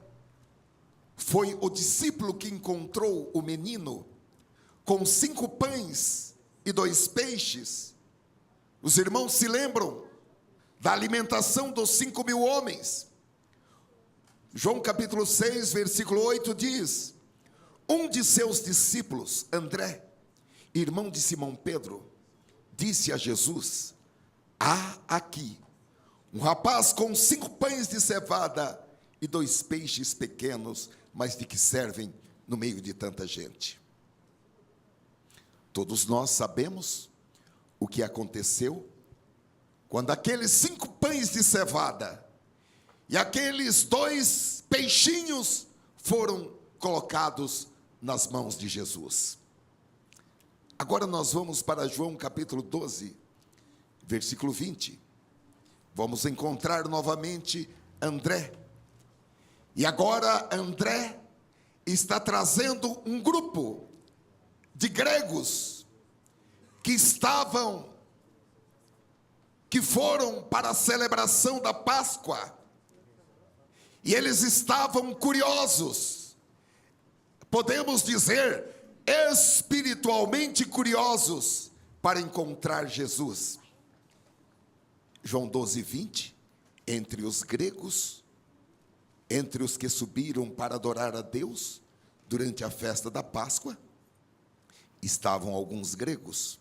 foi o discípulo que encontrou o menino com 5 pães e 2 peixes. Os irmãos se lembram da alimentação dos 5.000 homens. João capítulo 6, versículo 8 diz: um de seus discípulos, André, irmão de Simão Pedro, disse a Jesus: há aqui um rapaz com 5 pães de cevada e 2 peixes pequenos, mas de que servem no meio de tanta gente? Todos nós sabemos o que aconteceu quando aqueles 5 pães de cevada e aqueles 2 peixinhos foram colocados nas mãos de Jesus. Agora nós vamos para João capítulo 12, versículo 20. Vamos encontrar novamente André. E agora André está trazendo um grupo de gregos que foram para a celebração da Páscoa. E eles estavam curiosos, podemos dizer, espiritualmente curiosos, para encontrar Jesus. João 12, 20, entre os gregos, entre os que subiram para adorar a Deus durante a festa da Páscoa, estavam alguns gregos.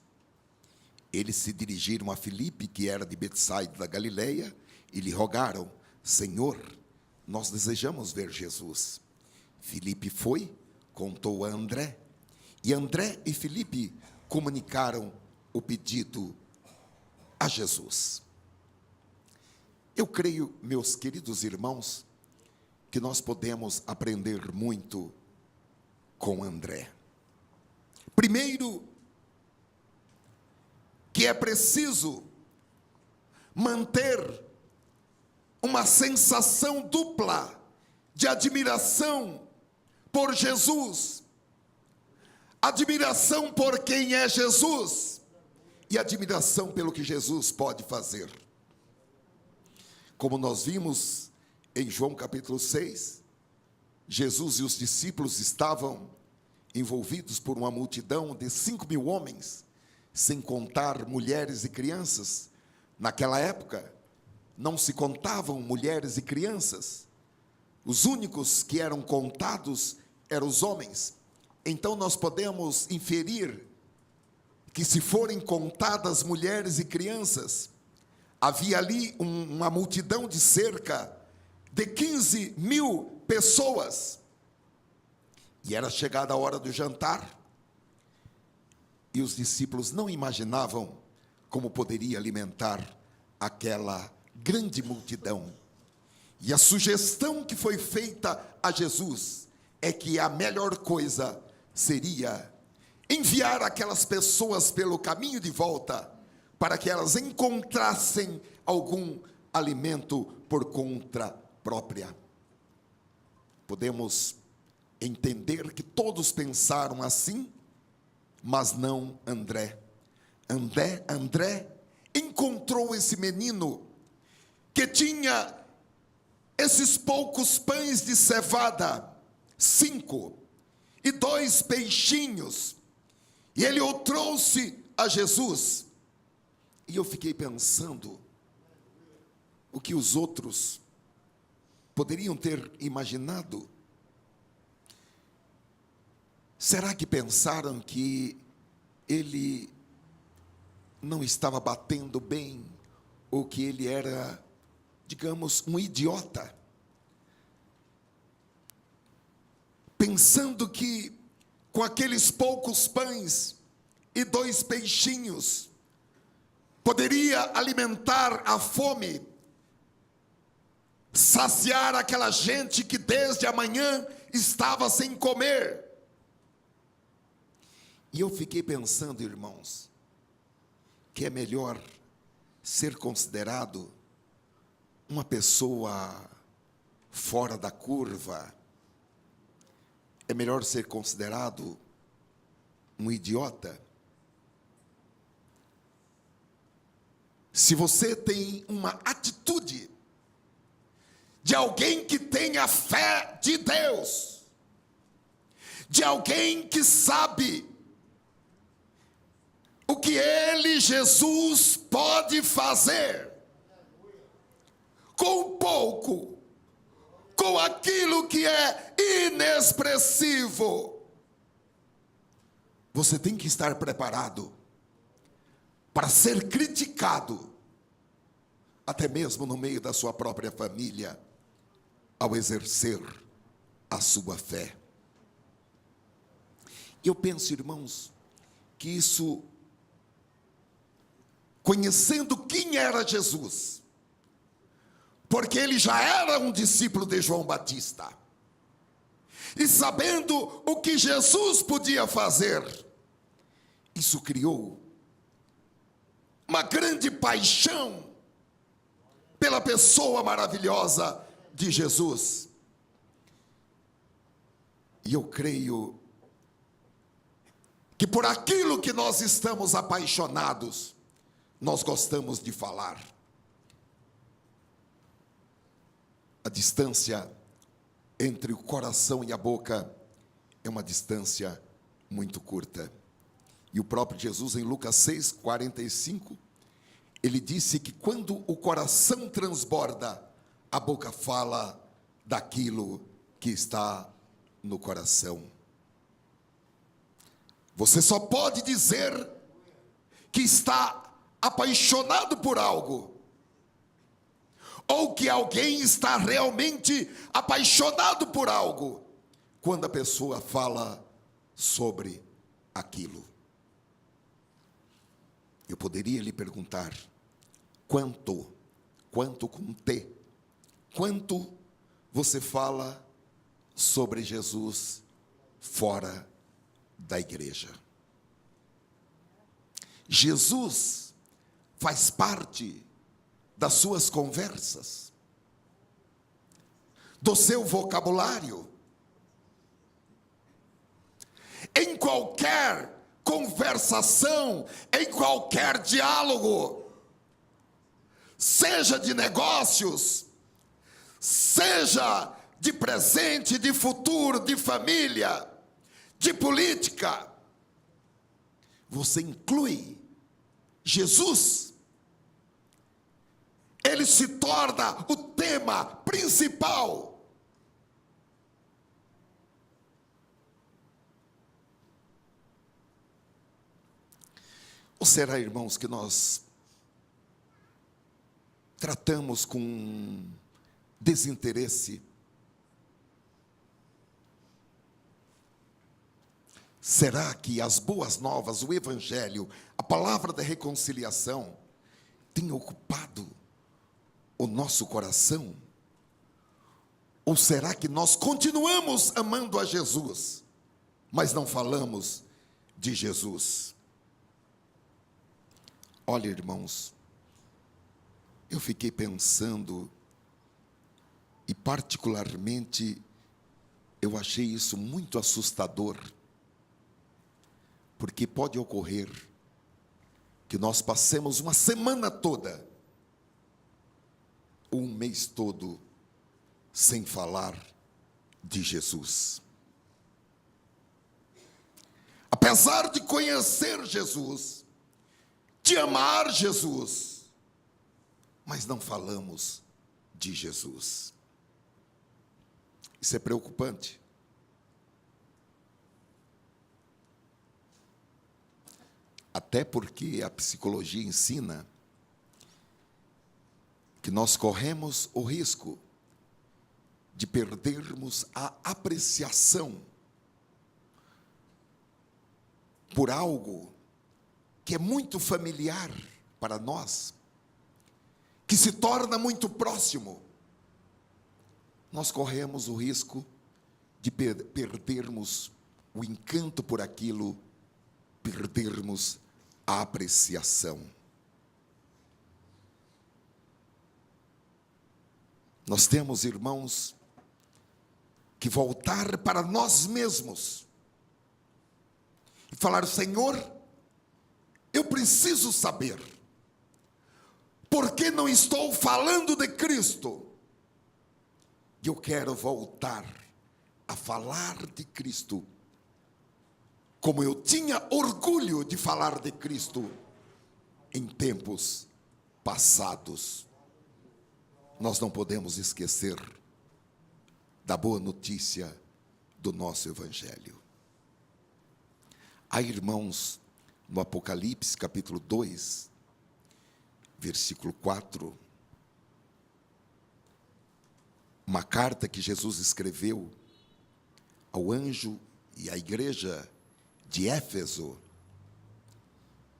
Eles se dirigiram a Filipe, que era de Betsaida da Galileia, e lhe rogaram: Senhor, nós desejamos ver Jesus. Filipe foi, contou a André, e André e Filipe comunicaram o pedido a Jesus. Eu creio, meus queridos irmãos, que nós podemos aprender muito com André. Primeiro, que é preciso manter uma sensação dupla de admiração por Jesus. Admiração por quem é Jesus e admiração pelo que Jesus pode fazer. Como nós vimos em João capítulo 6, Jesus e os discípulos estavam envolvidos por uma multidão de 5.000 homens, sem contar mulheres e crianças. Naquela época, não se contavam mulheres e crianças. Os únicos que eram contados eram os homens. Então nós podemos inferir que, se forem contadas mulheres e crianças, havia ali uma multidão de cerca de 15.000 pessoas. E era chegada a hora do jantar, e os discípulos não imaginavam como poderia alimentar aquela grande multidão. E a sugestão que foi feita a Jesus é que a melhor coisa seria enviar aquelas pessoas pelo caminho de volta, para que elas encontrassem algum alimento por conta própria. Podemos entender que todos pensaram assim, mas não André. André encontrou esse menino que tinha esses poucos pães de cevada, 5, e 2 peixinhos, e ele o trouxe a Jesus. E eu fiquei pensando o que os outros poderiam ter imaginado. Será que pensaram que ele não estava batendo bem, ou que ele era, digamos, um idiota? Pensando que com aqueles poucos pães e 2 peixinhos poderia alimentar a fome, saciar aquela gente que desde a manhã estava sem comer. E eu fiquei pensando, irmãos, que é melhor ser considerado uma pessoa fora da curva, é melhor ser considerado um idiota. Se você tem uma atitude de alguém que tem a fé de Deus, de alguém que sabe o que Ele, Jesus, pode fazer com pouco, com aquilo que é inexpressivo, você tem que estar preparado para ser criticado, até mesmo no meio da sua própria família, ao exercer a sua fé. Eu penso, irmãos, que isso, conhecendo quem era Jesus, porque ele já era um discípulo de João Batista, e sabendo o que Jesus podia fazer, isso criou uma grande paixão pela pessoa maravilhosa de Jesus. E eu creio que por aquilo que nós estamos apaixonados, nós gostamos de falar. A distância entre o coração e a boca é uma distância muito curta. E o próprio Jesus, em Lucas 6:45, ele disse que quando o coração transborda, a boca fala daquilo que está no coração. Você só pode dizer que está apaixonado por algo, ou que alguém está realmente apaixonado por algo, quando a pessoa fala sobre aquilo. Eu poderia lhe perguntar: quanto com T, quanto você fala sobre Jesus fora da igreja? Jesus faz parte das suas conversas, do seu vocabulário. Em qualquer conversação, em qualquer diálogo, seja de negócios, seja de presente, de futuro, de família, de política, você inclui Jesus. Ele se torna o tema principal. Ou será, irmãos, que nós tratamos com desinteresse? Será que as boas novas, o evangelho, a palavra da reconciliação, tem ocupado o nosso coração? Ou será que nós continuamos amando a Jesus, mas não falamos de Jesus? Olha, irmãos, eu fiquei pensando, e particularmente eu achei isso muito assustador, porque pode ocorrer que nós passemos uma semana toda, ou um mês todo, sem falar de Jesus. Apesar de conhecer Jesus, de amar Jesus, mas não falamos de Jesus. Isso é preocupante. Até porque a psicologia ensina que nós corremos o risco de perdermos a apreciação por algo que é muito familiar para nós, que se torna muito próximo. Nós corremos o risco de perdermos o encanto por aquilo, perdermos a apreciação. Nós temos, irmãos, que voltar para nós mesmos e falar: Senhor, eu preciso saber, por que não estou falando de Cristo? E eu quero voltar a falar de Cristo, como eu tinha orgulho de falar de Cristo em tempos passados. Nós não podemos esquecer da boa notícia do nosso Evangelho. Há, irmãos, no Apocalipse, capítulo 2, versículo 4, uma carta que Jesus escreveu ao anjo e à igreja de Éfeso.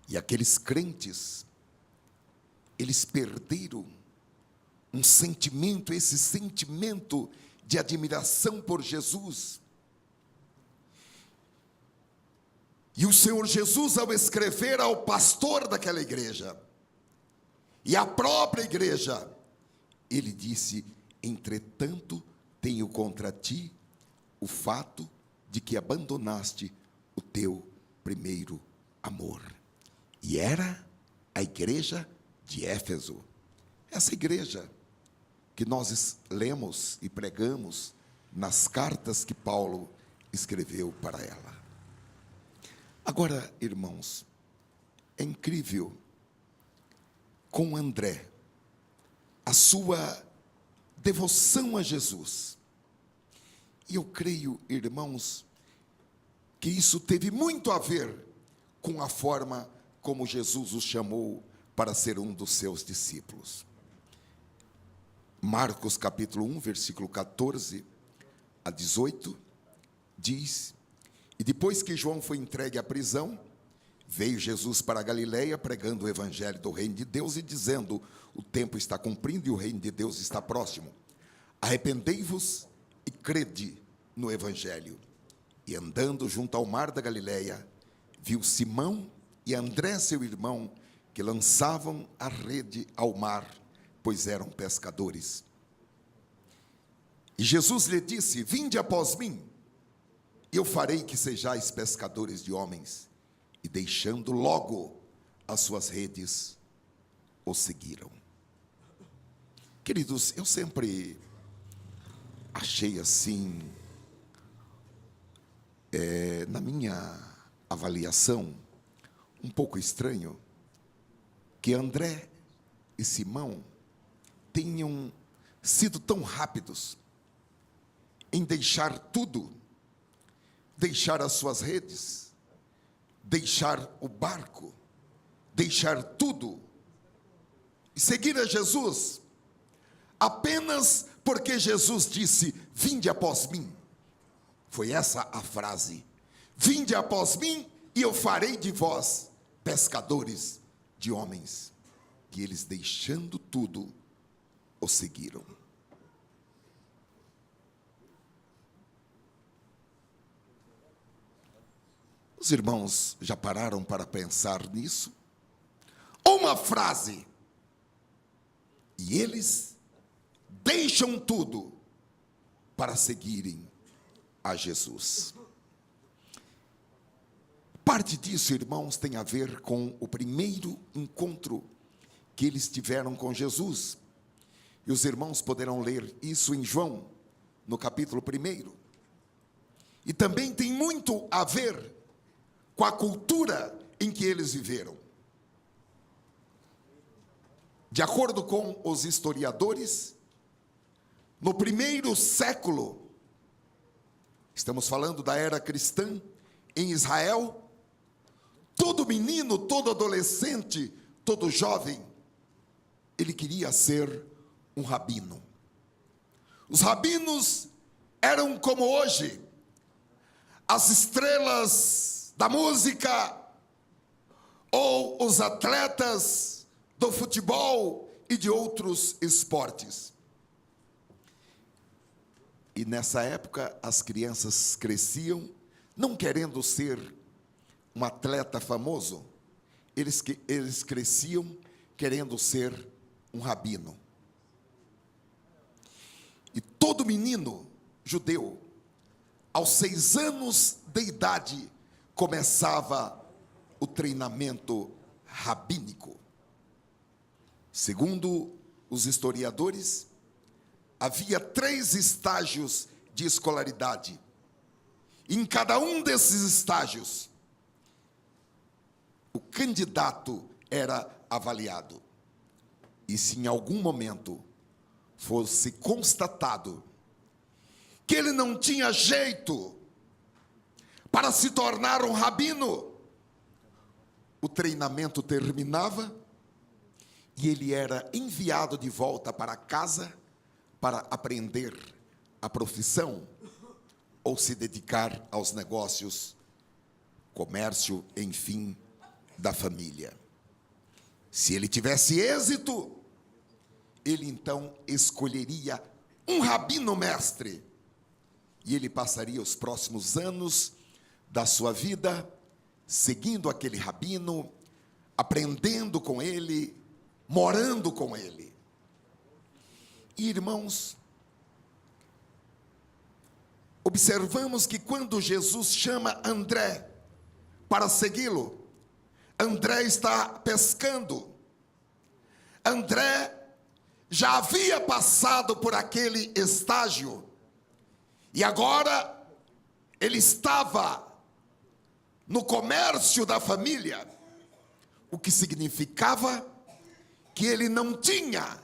E aqueles crentes, eles perderam um sentimento, esse sentimento de admiração por Jesus. E o Senhor Jesus, ao escrever ao pastor daquela igreja, e à própria igreja, ele disse: entretanto, tenho contra ti o fato de que abandonaste o teu primeiro amor. E era a igreja de Éfeso, essa igreja que nós lemos e pregamos nas cartas que Paulo escreveu para ela. Agora, irmãos, é incrível com André, a sua devoção a Jesus. E eu creio, irmãos, que isso teve muito a ver com a forma como Jesus o chamou para ser um dos seus discípulos. Marcos capítulo 1, versículo 14 a 18, diz: e depois que João foi entregue à prisão, veio Jesus para a Galileia, pregando o evangelho do reino de Deus e dizendo: o tempo está cumprindo e o reino de Deus está próximo. Arrependei-vos e crede no evangelho. E andando junto ao mar da Galileia, viu Simão e André, seu irmão, que lançavam a rede ao mar, pois eram pescadores. E Jesus lhe disse: vinde após mim, e eu farei que sejais pescadores de homens. E deixando logo as suas redes, o seguiram. Queridos, eu sempre achei assim, na minha avaliação, um pouco estranho, que André e Simão tenham sido tão rápidos em deixar tudo, deixar as suas redes, deixar o barco, deixar tudo e seguir a Jesus, apenas porque Jesus disse: vinde após mim. Foi essa a frase: vinde após mim e eu farei de vós pescadores de homens. E eles, deixando tudo, o seguiram. Os irmãos já pararam para pensar nisso? Uma frase: e eles deixam tudo para seguirem a Jesus. Parte disso, irmãos, tem a ver com o primeiro encontro que eles tiveram com Jesus. E os irmãos poderão ler isso em João, no capítulo 1. E também tem muito a ver com a cultura em que eles viveram. De acordo com os historiadores, no 1º século, estamos falando da era cristã, em Israel, todo menino, todo adolescente, todo jovem, ele queria ser um rabino. Os rabinos eram como hoje as estrelas da música ou os atletas do futebol e de outros esportes. E nessa época as crianças cresciam não querendo ser um atleta famoso, eles cresciam querendo ser um rabino. E todo menino judeu, aos 6 anos de idade, começava o treinamento rabínico. Segundo os historiadores, havia 3 estágios de escolaridade. Em cada um desses estágios, o candidato era avaliado. E se em algum momento fosse constatado que ele não tinha jeito para se tornar um rabino, o treinamento terminava e ele era enviado de volta para casa para aprender a profissão ou se dedicar aos negócios, comércio, enfim, da família. Se ele tivesse êxito, ele então escolheria um rabino mestre e ele passaria os próximos anos da sua vida seguindo aquele rabino, aprendendo com ele, morando com ele. E, irmãos, observamos que quando Jesus chama André para segui-lo, André está pescando. André já havia passado por aquele estágio e agora ele estava no comércio da família, o que significava que ele não tinha,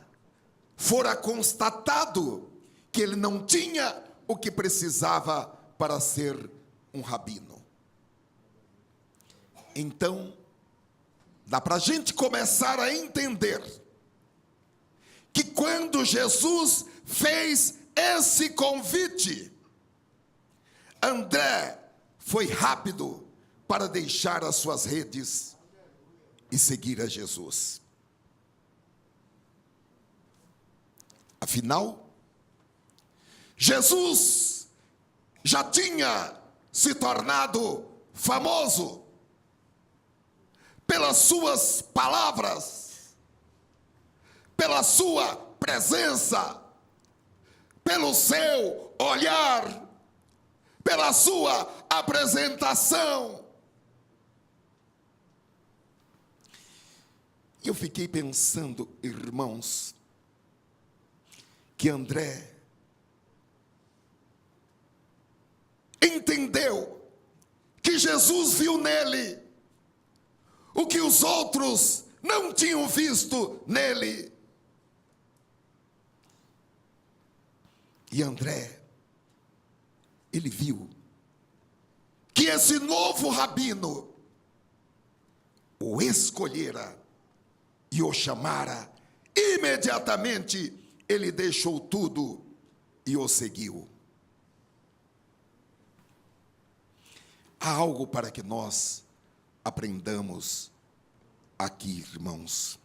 fora constatado que ele não tinha o que precisava para ser um rabino. Então, dá para a gente começar a entender que quando Jesus fez esse convite, André foi rápido para deixar as suas redes e seguir a Jesus. Afinal, Jesus já tinha se tornado famoso pelas suas palavras, pela sua presença, pelo seu olhar, pela sua apresentação. Eu fiquei pensando, irmãos, que André entendeu que Jesus viu nele o que os outros não tinham visto nele. E André, ele viu que esse novo rabino o escolhera e o chamara. Imediatamente ele deixou tudo e o seguiu. Há algo para que nós aprendamos aqui, irmãos.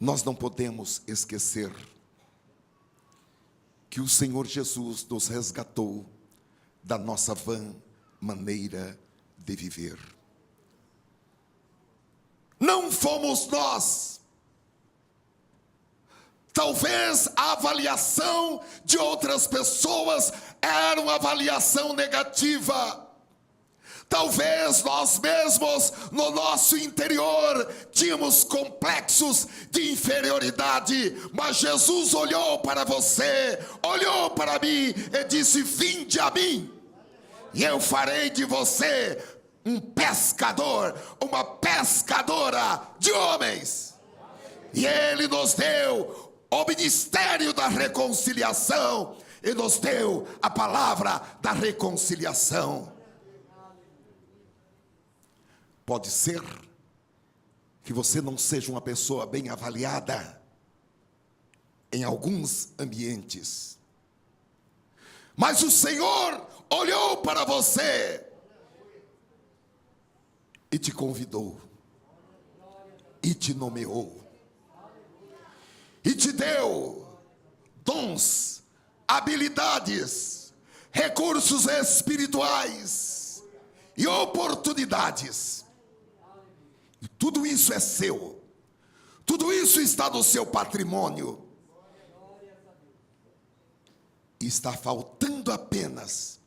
Nós não podemos esquecer que o Senhor Jesus nos resgatou da nossa vã maneira de viver. Não fomos nós. Talvez a avaliação de outras pessoas era uma avaliação negativa. Talvez nós mesmos, no nosso interior, tínhamos complexos de inferioridade, mas Jesus olhou para você, olhou para mim e disse: vinde a mim, e eu farei de você um pescador, uma pescadora de homens. E Ele nos deu o ministério da reconciliação e nos deu a palavra da reconciliação. Pode ser que você não seja uma pessoa bem avaliada em alguns ambientes, mas o Senhor olhou para você e te convidou, e te nomeou, e te deu dons, habilidades, recursos espirituais e oportunidades. E tudo isso é seu, tudo isso está no seu patrimônio. E está faltando apenas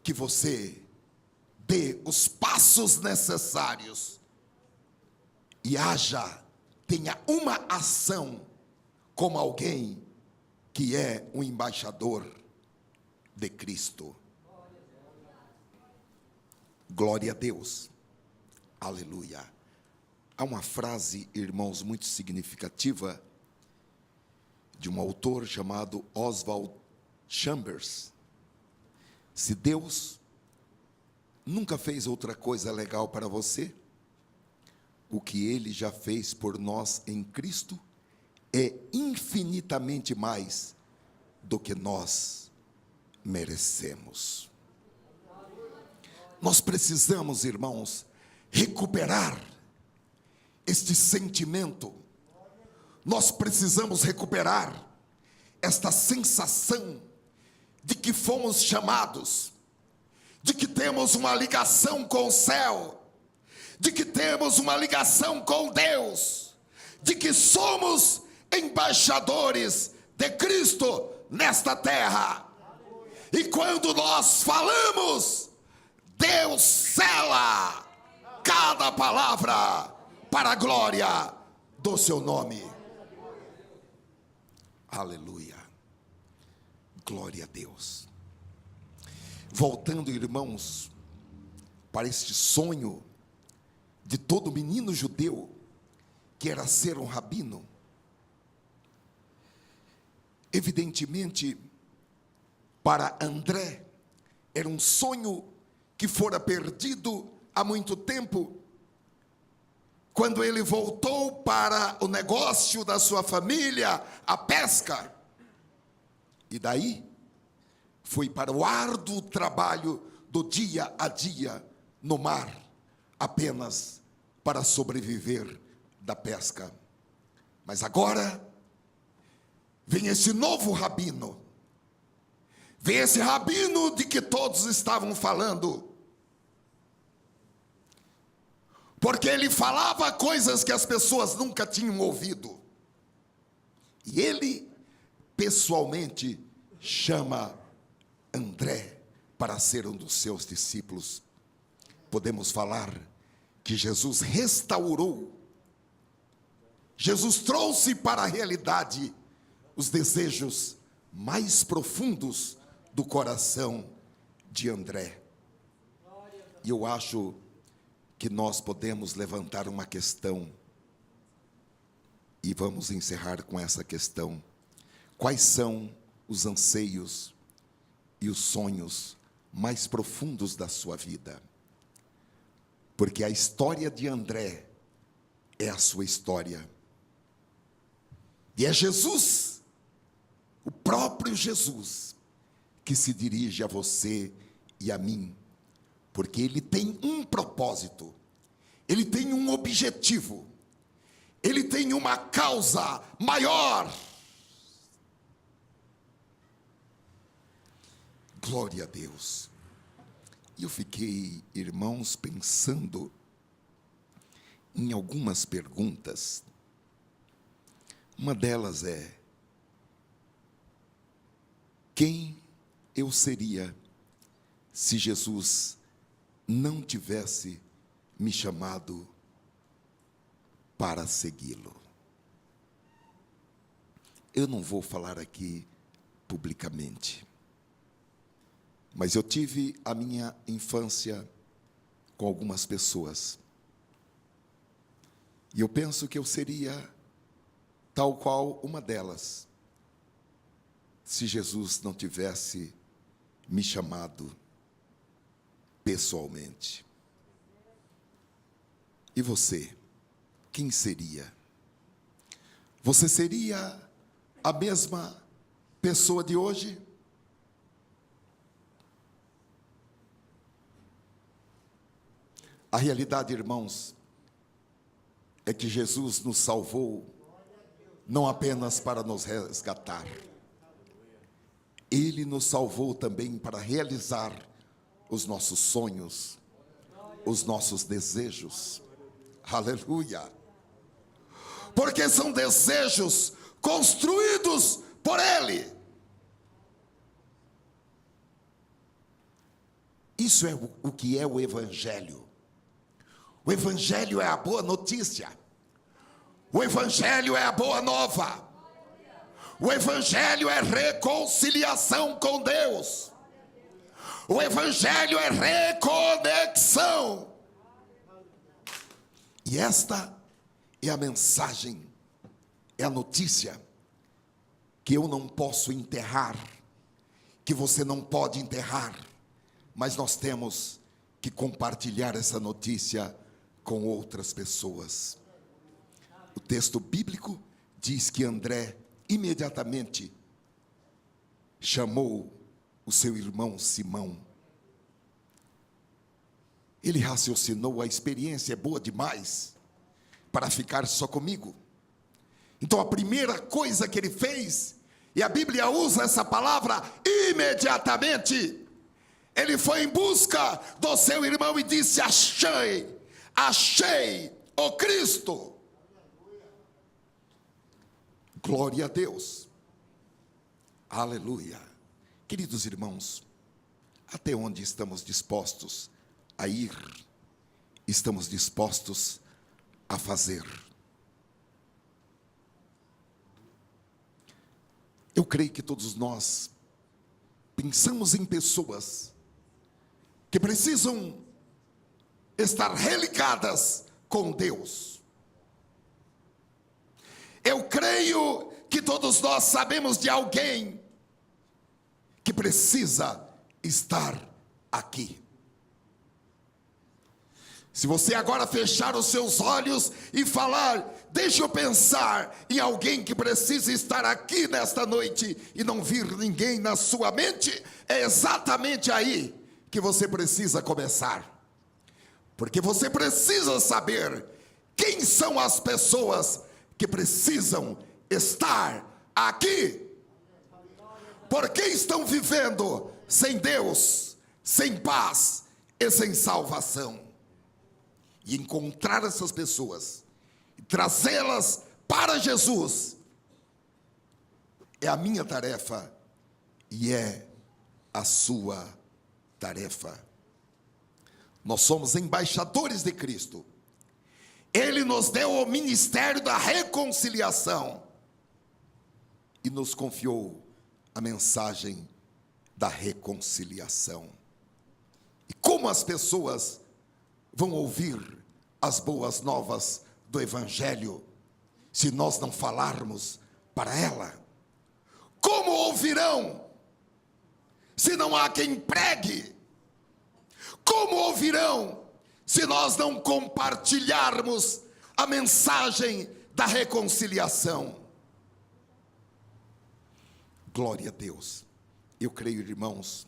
que você dê os passos necessários e tenha uma ação como alguém que é um embaixador de Cristo. Glória a Deus. Aleluia. Há uma frase, irmãos, muito significativa de um autor chamado Oswald Chambers. Se Deus nunca fez outra coisa legal para você, o que Ele já fez por nós em Cristo é infinitamente mais do que nós merecemos. Nós precisamos, irmãos, recuperar este sentimento. Nós precisamos recuperar esta sensação de que fomos chamados, de que temos uma ligação com o céu, de que temos uma ligação com Deus, de que somos embaixadores de Cristo nesta terra. E quando nós falamos, Deus sela cada palavra para a glória do seu nome. Aleluia. Glória a Deus. Voltando, irmãos, para este sonho de todo menino judeu, que era ser um rabino. Evidentemente, para André, era um sonho que fora perdido há muito tempo. Quando ele voltou para o negócio da sua família, a pesca, e daí foi para o árduo trabalho do dia a dia no mar, apenas para sobreviver da pesca. Mas agora vem esse novo rabino, vem esse rabino de que todos estavam falando, porque ele falava coisas que as pessoas nunca tinham ouvido, e ele pessoalmente chama André para ser um dos seus discípulos. Podemos falar que Jesus restaurou, Jesus trouxe para a realidade os desejos mais profundos do coração de André. E eu acho que nós podemos levantar uma questão, e vamos encerrar com essa questão: quais são os anseios e os sonhos mais profundos da sua vida? Porque a história de André é a sua história. E é Jesus, o próprio Jesus, que se dirige a você e a mim, porque Ele tem um propósito, Ele tem um objetivo, Ele tem uma causa maior. Glória a Deus. E eu fiquei, irmãos, pensando em algumas perguntas. Uma delas é: quem eu seria se Jesus não tivesse me chamado para segui-lo? Eu não vou falar aqui publicamente, mas eu tive a minha infância com algumas pessoas, e eu penso que eu seria tal qual uma delas, se Jesus não tivesse me chamado pessoalmente. E você, quem seria? Você seria a mesma pessoa de hoje? A realidade, irmãos, é que Jesus nos salvou não apenas para nos resgatar. Ele nos salvou também para realizar os nossos sonhos, os nossos desejos. Aleluia! Porque são desejos construídos por Ele. Isso é o que é o Evangelho. O Evangelho é a boa notícia. O Evangelho é a boa nova. O Evangelho é reconciliação com Deus. O Evangelho é reconexão. E esta é a mensagem, é a notícia que eu não posso enterrar, que você não pode enterrar, mas nós temos que compartilhar essa notícia com outras pessoas. O texto bíblico diz que André imediatamente chamou o seu irmão Simão. Ele raciocinou: a experiência é boa demais para ficar só comigo. Então a primeira coisa que ele fez, e a Bíblia usa essa palavra imediatamente, ele foi em busca do seu irmão e disse: achei o Cristo. Glória a Deus. Aleluia. Queridos irmãos, até onde estamos dispostos a ir, estamos dispostos a fazer. Eu creio que todos nós pensamos em pessoas que precisam estar religadas com Deus. Eu creio que todos nós sabemos de alguém que precisa estar aqui. Se você agora fechar os seus olhos e falar: deixa eu pensar em alguém que precisa estar aqui nesta noite, e não vir ninguém na sua mente, é exatamente aí que você precisa começar. Porque você precisa saber quem são as pessoas que precisam estar aqui. Porque estão vivendo sem Deus, sem paz e sem salvação. E encontrar essas pessoas e trazê-las para Jesus é a minha tarefa e é a sua tarefa. Nós somos embaixadores de Cristo. Ele nos deu o ministério da reconciliação e nos confiou a mensagem da reconciliação. E como as pessoas vão ouvir as boas novas do Evangelho se nós não falarmos para ela? Como ouvirão se não há quem pregue? Como ouvirão se nós não compartilharmos a mensagem da reconciliação? Glória a Deus. Eu creio, irmãos,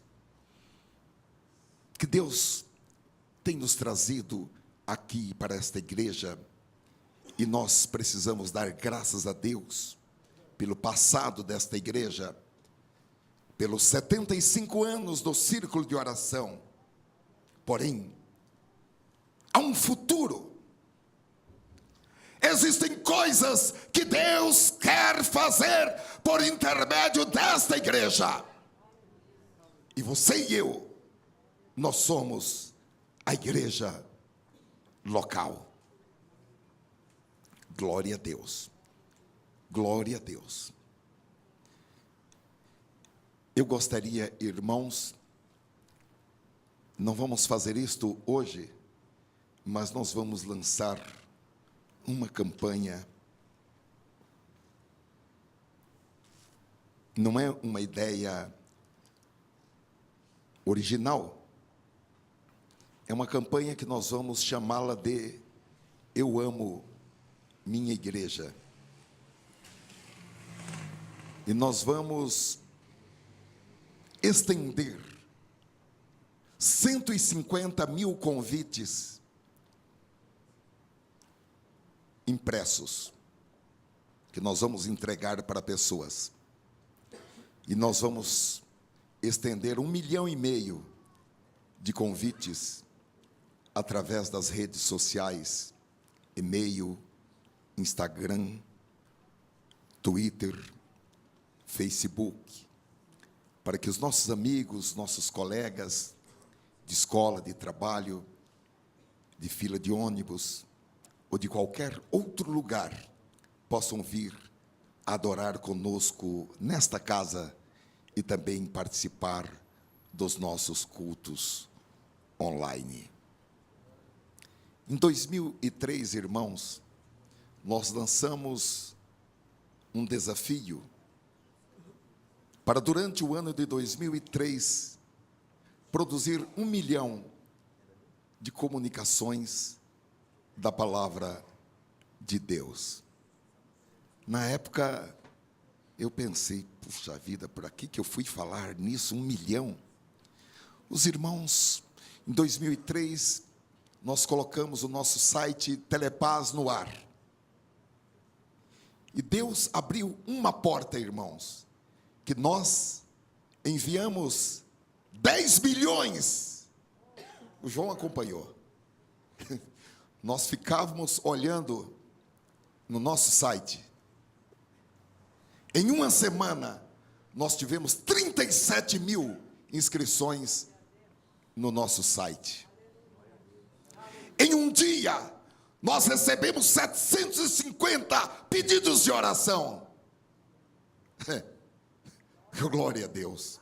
que Deus tem nos trazido aqui para esta igreja, e nós precisamos dar graças a Deus pelo passado desta igreja, pelos 75 anos do círculo de oração. Porém, há um futuro. Existem coisas que Deus quer fazer por intermédio desta igreja. E você e eu, nós somos a igreja local. Glória a Deus. Glória a Deus. Eu gostaria, irmãos, não vamos fazer isto hoje, mas nós vamos lançar uma campanha. Não é uma ideia original. É uma campanha que nós vamos chamá-la de Eu Amo Minha Igreja. E nós vamos estender 150 mil convites impressos, que nós vamos entregar para pessoas. E nós vamos estender 1,5 milhão de convites através das redes sociais, e-mail, Instagram, Twitter, Facebook, para que os nossos amigos, nossos colegas de escola, de trabalho, de fila de ônibus, ou de qualquer outro lugar, possam vir adorar conosco nesta casa e também participar dos nossos cultos online. Em 2003, irmãos, nós lançamos um desafio para, durante o ano de 2003, produzir 1 milhão de comunicações da palavra de Deus. Na época, eu pensei, puxa vida, por aqui que eu fui falar nisso, 1 milhão? Os irmãos, em 2003, nós colocamos o nosso site Telepaz no ar. E Deus abriu uma porta, irmãos, que nós enviamos 10 milhões. O João acompanhou. Nós ficávamos olhando no nosso site. Em uma semana, nós tivemos 37 mil inscrições no nosso site. Em um dia, nós recebemos 750 pedidos de oração. Glória a Deus.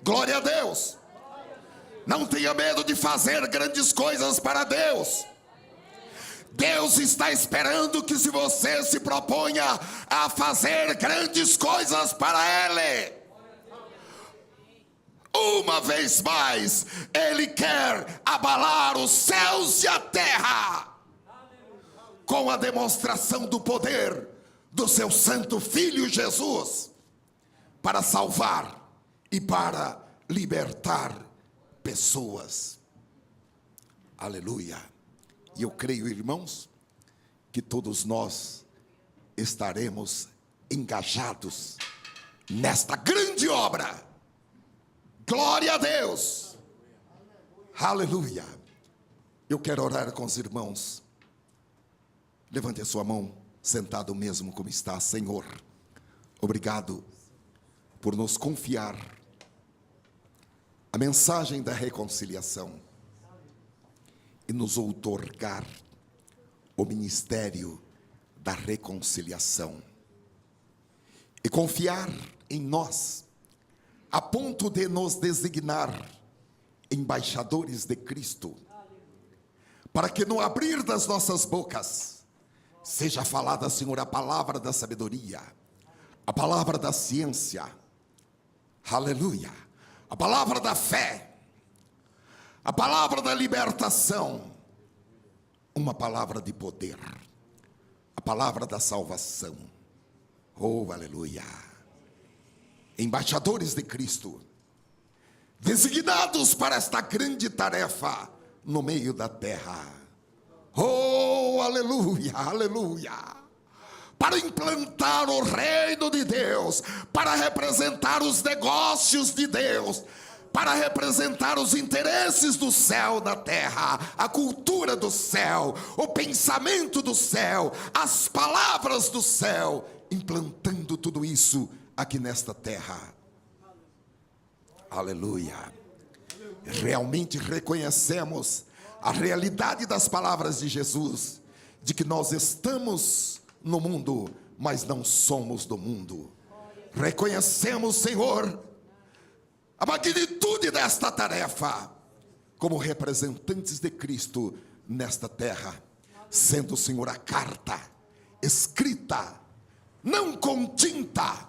Glória a Deus. Não tenha medo de fazer grandes coisas para Deus. Deus está esperando que, se você se proponha a fazer grandes coisas para Ele, uma vez mais, Ele quer abalar os céus e a terra com a demonstração do poder do seu santo Filho Jesus, para salvar e para libertar pessoas. Aleluia. E eu creio, irmãos, que todos nós estaremos engajados nesta grande obra. Glória a Deus. Aleluia. Eu quero orar com os irmãos. Levante a sua mão, sentado mesmo como está. Senhor, obrigado por nos confiar a mensagem da reconciliação e nos outorgar o ministério da reconciliação, e confiar em nós a ponto de nos designar embaixadores de Cristo, para que no abrir das nossas bocas seja falada, Senhor, a palavra da sabedoria, a palavra da ciência, aleluia, a palavra da fé, a palavra da libertação, uma palavra de poder, a palavra da salvação. Oh, aleluia. Embaixadores de Cristo, designados para esta grande tarefa no meio da terra. Oh, aleluia, aleluia. Para implantar o reino de Deus, para representar os negócios de Deus, para representar os interesses do céu na terra, a cultura do céu, o pensamento do céu, as palavras do céu, implantando tudo isso aqui nesta terra. Aleluia. Realmente reconhecemos a realidade das palavras de Jesus, de que nós estamos no mundo, mas não somos do mundo. Reconhecemos, Senhor, a magnitude desta tarefa, como representantes de Cristo nesta terra, sendo, Senhor, a carta escrita, não com tinta,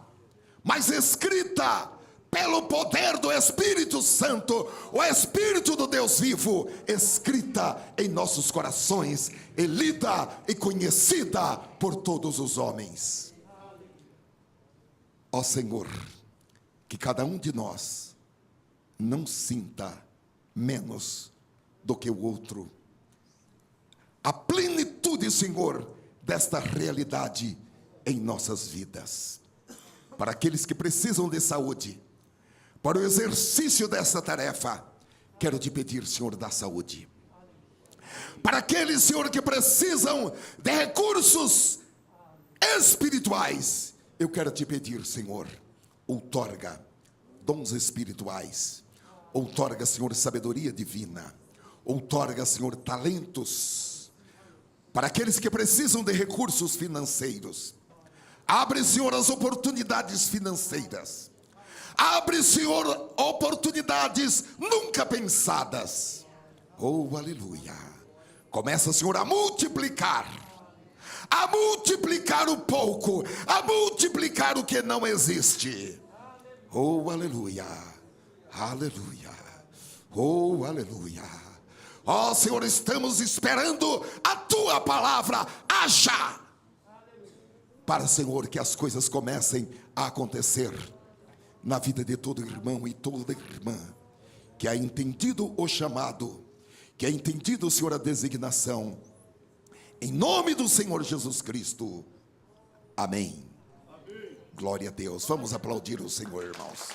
mas escrita pelo poder do Espírito Santo, o Espírito do Deus vivo, escrita em nossos corações, e lida e conhecida por todos os homens. Ó Senhor, que cada um de nós não sinta menos do que o outro. A plenitude, Senhor, desta realidade em nossas vidas. Para aqueles que precisam de saúde, para o exercício dessa tarefa, quero te pedir, Senhor, da saúde. Para aqueles, Senhor, que precisam de recursos espirituais, eu quero te pedir, Senhor, outorga dons espirituais, Outorga, Senhor, sabedoria divina. Outorga, Senhor, talentos para aqueles que precisam de recursos financeiros. Abre, Senhor, as oportunidades financeiras. Abre, Senhor, oportunidades nunca pensadas. Oh, aleluia. Começa, Senhor, a multiplicar o pouco, a multiplicar o que não existe. Oh, aleluia. Aleluia. Oh, aleluia. Ó, Senhor, estamos esperando a tua palavra. Haja para, Senhor, que as coisas comecem a acontecer na vida de todo irmão e toda irmã que ha entendido o chamado, que ha entendido, Senhor, a designação. Em nome do Senhor Jesus Cristo. Amém. Glória a Deus. Vamos aplaudir o Senhor, irmãos.